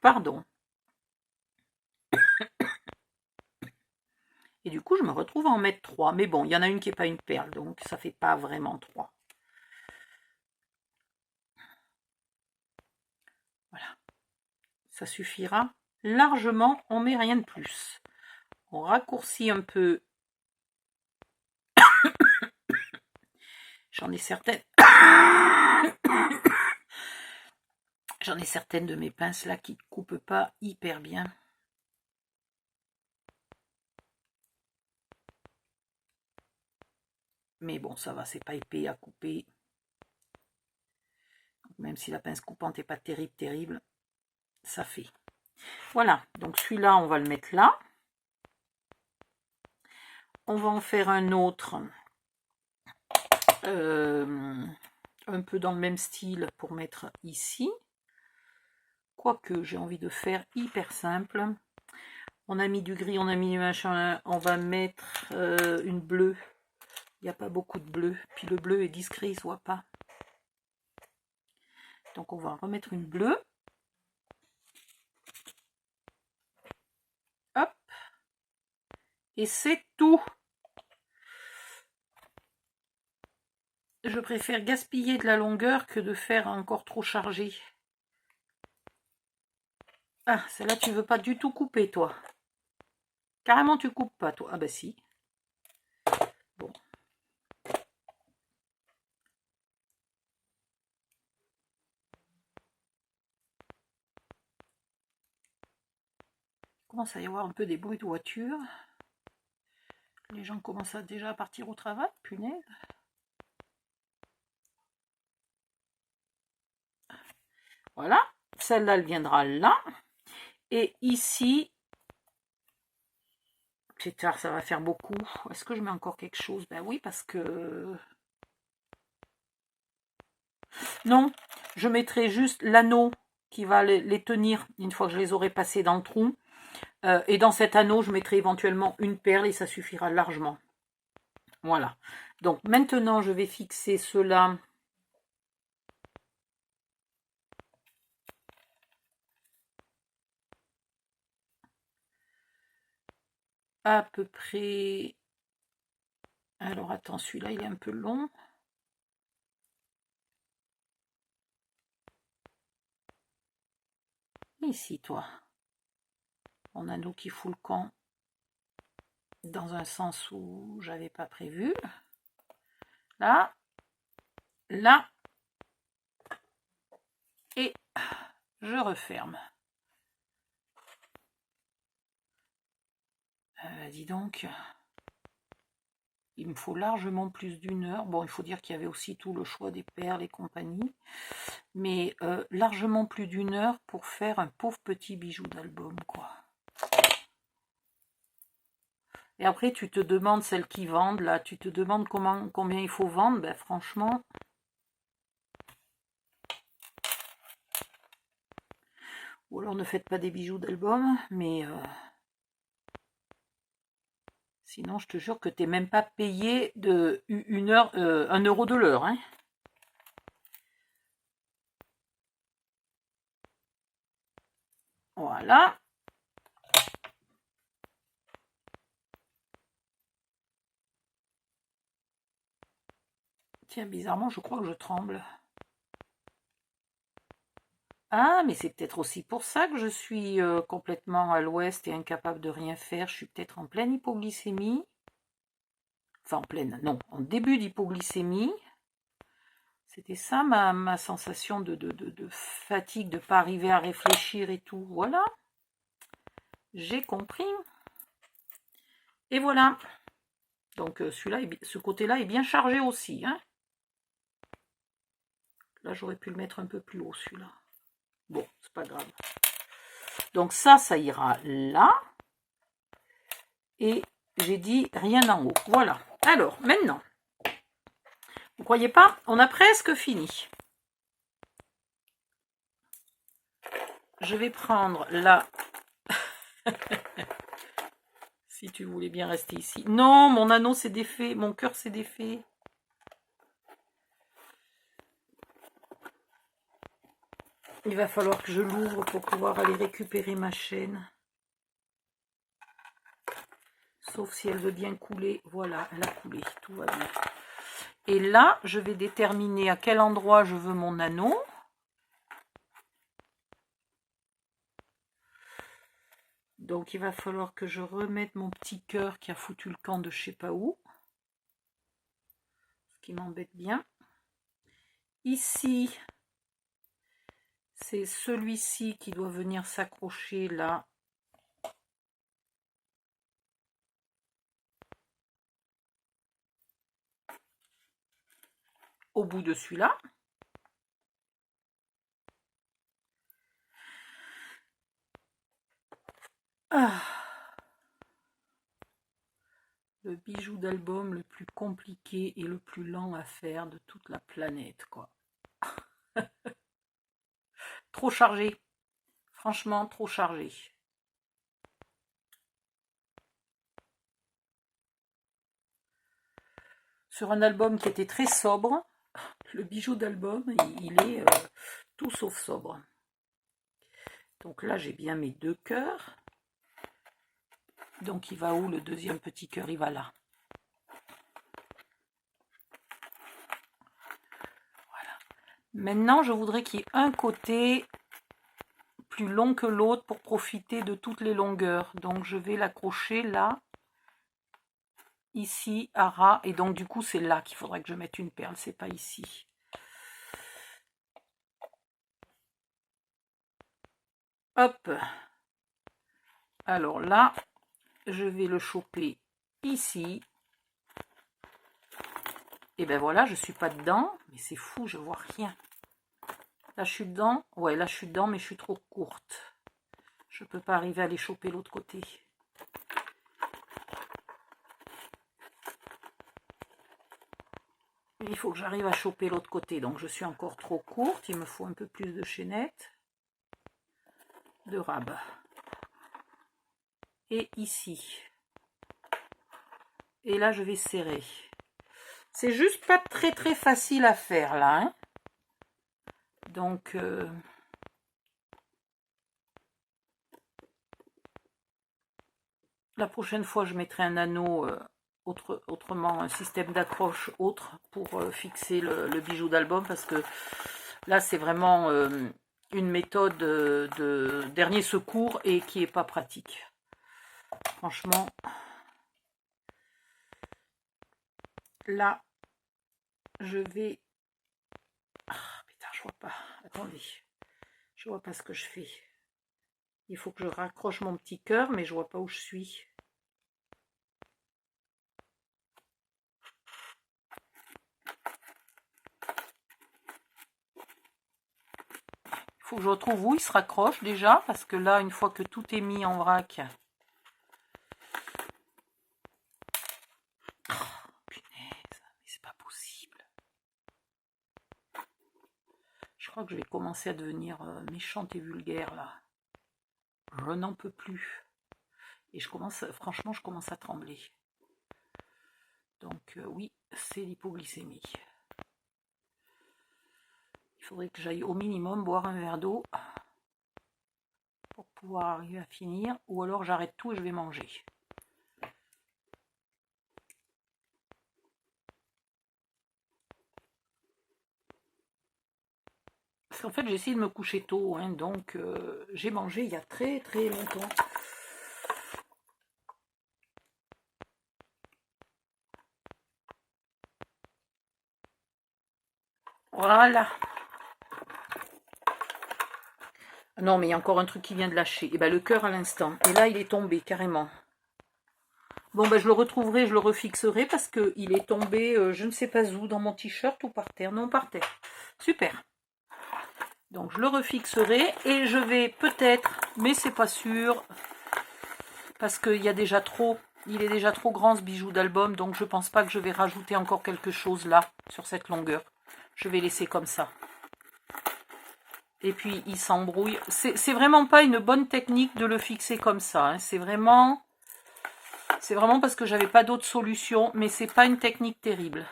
Pardon. Et du coup, je me retrouve à en mettre 3. Mais bon, il y en a une qui n'est pas une perle, donc ça fait pas vraiment 3. Voilà. Ça suffira largement. On met rien de plus. On raccourcit un peu. J'en ai certaines. J'en ai certaines de mes pinces là qui ne coupent pas hyper bien. Mais bon, ça va, c'est pas épais à couper. Même si la pince coupante n'est pas terrible, ça fait. Voilà, donc celui-là, on va le mettre là. On va en faire un autre, un peu dans le même style pour mettre ici. Quoique, j'ai envie de faire hyper simple. On a mis du gris, on a mis du machin, on va mettre une bleue. Il n'y a pas beaucoup de bleu, puis le bleu est discret, il ne se voit pas. Donc on va remettre une bleue. Hop. Et c'est tout. Je préfère gaspiller de la longueur que de faire encore trop chargé. Ah, celle-là, tu veux pas du tout couper, toi. Carrément, tu coupes pas, toi. Ah bah si. commence à y avoir un peu des bruits de voiture. Les gens commencent déjà à partir au travail, punaise. Voilà, celle-là, elle viendra là. Et ici, c'est tard, ça va faire beaucoup. Est-ce que je mets encore quelque chose? Ben oui, parce que... Non, je mettrai juste l'anneau qui va les tenir une fois que je les aurai passés dans le trou. Et dans cet anneau, je mettrai éventuellement une perle et ça suffira largement. Voilà. Donc maintenant, je vais fixer cela. À peu près... Alors attends, celui-là, il est un peu long. Ici, toi. Mon anneau qui fout le camp dans un sens où j'avais pas prévu. Là. Là. Et je referme. Dis donc, il me faut largement plus d'une heure. Bon, il faut dire qu'il y avait aussi tout le choix des perles et compagnie. Mais largement plus d'une heure pour faire un pauvre petit bijou d'album, quoi. Et après, tu te demandes, celles qui vendent, là, tu te demandes combien il faut vendre. Ben franchement... Ou alors ne faites pas des bijoux d'album, mais... Sinon, je te jure que tu n'es même pas payé de 1 euro de l'heure. Hein. Voilà. Tiens, bizarrement, je crois que je tremble. Ah, mais c'est peut-être aussi pour ça que je suis complètement à l'ouest et incapable de rien faire. Je suis peut-être en pleine hypoglycémie. Enfin, en pleine, non, en début d'hypoglycémie. C'était ça ma sensation de fatigue, de ne pas arriver à réfléchir et tout. Voilà. J'ai compris. Et voilà. Donc celui-là, ce côté-là est bien chargé aussi. Hein. Là, j'aurais pu le mettre un peu plus haut, celui-là. Bon, c'est pas grave. Donc ça ira là. Et j'ai dit rien en haut. Voilà. Alors, maintenant, vous croyez pas? On a presque fini. Je vais prendre la... si tu voulais bien rester ici. Non, mon anneau s'est défait. Mon cœur s'est défait. Il va falloir que je l'ouvre pour pouvoir aller récupérer ma chaîne. Sauf si elle veut bien couler. Voilà, elle a coulé. Tout va bien. Et là, je vais déterminer à quel endroit je veux mon anneau. Donc, il va falloir que je remette mon petit cœur qui a foutu le camp de je sais pas où. Ce qui m'embête bien. Ici, c'est celui-ci qui doit venir s'accrocher là. Au bout de celui-là. Ah. Le bijou d'album le plus compliqué et le plus lent à faire de toute la planète, quoi. Trop chargé. Franchement, trop chargé. Sur un album qui était très sobre, le bijou d'album, il est tout sauf sobre. Donc là, j'ai bien mes 2 cœurs. Donc, il va où le deuxième petit cœur? Il va là. Voilà. Maintenant, je voudrais qu'il y ait un côté plus long que l'autre pour profiter de toutes les longueurs. Donc, je vais l'accrocher là, ici, à ras. Et donc, du coup, c'est là qu'il faudrait que je mette une perle. C'est pas ici. Hop. Alors là, je vais le choper ici. Et ben voilà, je suis pas dedans. Mais c'est fou, je vois rien. Là, je suis dedans. Ouais, là, je suis dedans, mais je suis trop courte. Je peux pas arriver à les choper l'autre côté. Il faut que j'arrive à choper l'autre côté. Donc, je suis encore trop courte. Il me faut un peu plus de chaînette. De rabat. Et ici. Et là, je vais serrer. C'est juste pas très très facile à faire là. Hein. Donc, la prochaine fois, je mettrai un anneau, autrement un système d'accroche autre pour fixer le bijou d'album. Parce que là, c'est vraiment une méthode de dernier secours et qui n'est pas pratique. Franchement, là, je vais... Ah, putain, je vois pas. Attendez. Je vois pas ce que je fais. Il faut que je raccroche mon petit cœur, mais je vois pas où je suis. Il faut que je retrouve où il se raccroche déjà, parce que là, une fois que tout est mis en vrac... Oh, punaise, mais c'est pas possible. Je crois que je vais commencer à devenir méchante et vulgaire, là. Je n'en peux plus. Et je commence, franchement, je commence à trembler. Donc oui, c'est l'hypoglycémie. Il faudrait que j'aille au minimum boire un verre d'eau pour pouvoir arriver à finir. Ou alors j'arrête tout et je vais manger. Parce qu'en fait, j'ai essayé de me coucher tôt. Hein, donc j'ai mangé il y a très très longtemps. Voilà. Non, mais il y a encore un truc qui vient de lâcher. Et ben le cœur à l'instant. Et là, il est tombé carrément. Bon, ben je le retrouverai, je le refixerai parce qu'il est tombé, je ne sais pas où, dans mon t-shirt ou par terre. Non, par terre. Super. Donc, je le refixerai et je vais peut-être, mais c'est pas sûr, parce qu'il y a déjà trop, il est déjà trop grand ce bijou d'album, donc je pense pas que je vais rajouter encore quelque chose là, sur cette longueur. Je vais laisser comme ça. Et puis, il s'embrouille. C'est vraiment pas une bonne technique de le fixer comme ça. Hein. C'est vraiment parce que j'avais pas d'autre solution, mais c'est pas une technique terrible.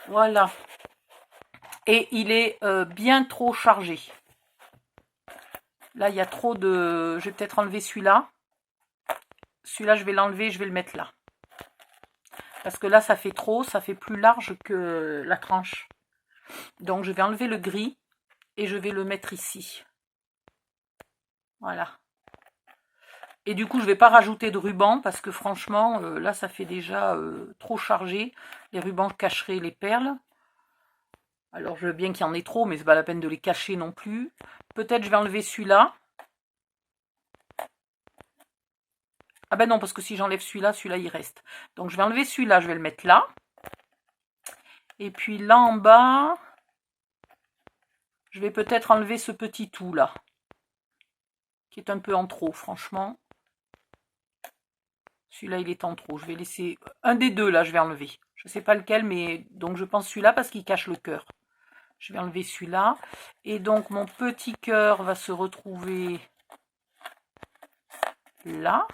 Voilà. Et il est bien trop chargé. Là, il y a trop de... Je vais peut-être enlever celui-là. Celui-là, je vais l'enlever, je vais le mettre là. Parce que là, ça fait trop, ça fait plus large que la tranche. Donc, je vais enlever le gris et je vais le mettre ici. Voilà. Et du coup, je ne vais pas rajouter de ruban parce que franchement, là, ça fait déjà trop chargé. Les rubans cacheraient les perles. Alors, je veux bien qu'il y en ait trop, mais c'est pas la peine de les cacher non plus. Peut-être je vais enlever celui-là. Ah ben non, parce que si j'enlève celui-là, celui-là, il reste. Donc, je vais enlever celui-là, je vais le mettre là. Et puis là, en bas, je vais peut-être enlever ce petit tout, là. Qui est un peu en trop, franchement. Celui-là, il est en trop. Je vais laisser... Un des deux, là, je vais enlever. Je ne sais pas lequel, mais... Donc, je pense celui-là parce qu'il cache le cœur. Je vais enlever celui-là. Et donc, mon petit cœur va se retrouver là.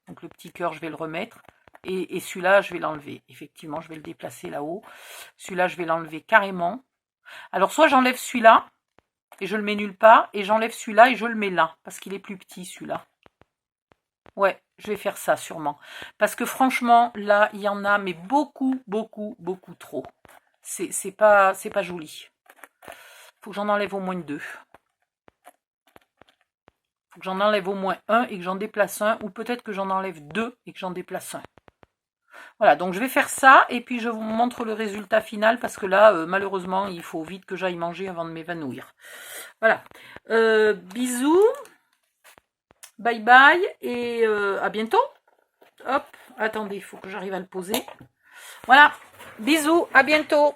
Donc, le petit cœur, je vais le remettre. Et celui-là, je vais l'enlever. Effectivement, je vais le déplacer là-haut. Celui-là, je vais l'enlever carrément. Alors, soit j'enlève celui-là et je le mets nulle part. Et j'enlève celui-là et je le mets là. Parce qu'il est plus petit, celui-là. Ouais, je vais faire ça sûrement. Parce que franchement, là, il y en a, mais beaucoup, beaucoup, beaucoup trop. C'est pas joli. Faut que j'en enlève au moins deux. Faut que j'en enlève au moins un et que j'en déplace un. Ou peut-être que j'en enlève deux et que j'en déplace un. Voilà, donc je vais faire ça. Et puis je vous montre le résultat final. Parce que là, malheureusement, il faut vite que j'aille manger avant de m'évanouir. Voilà. Bisous. Bye bye et à bientôt. Hop, attendez, il faut que j'arrive à le poser. Voilà, bisous, à bientôt.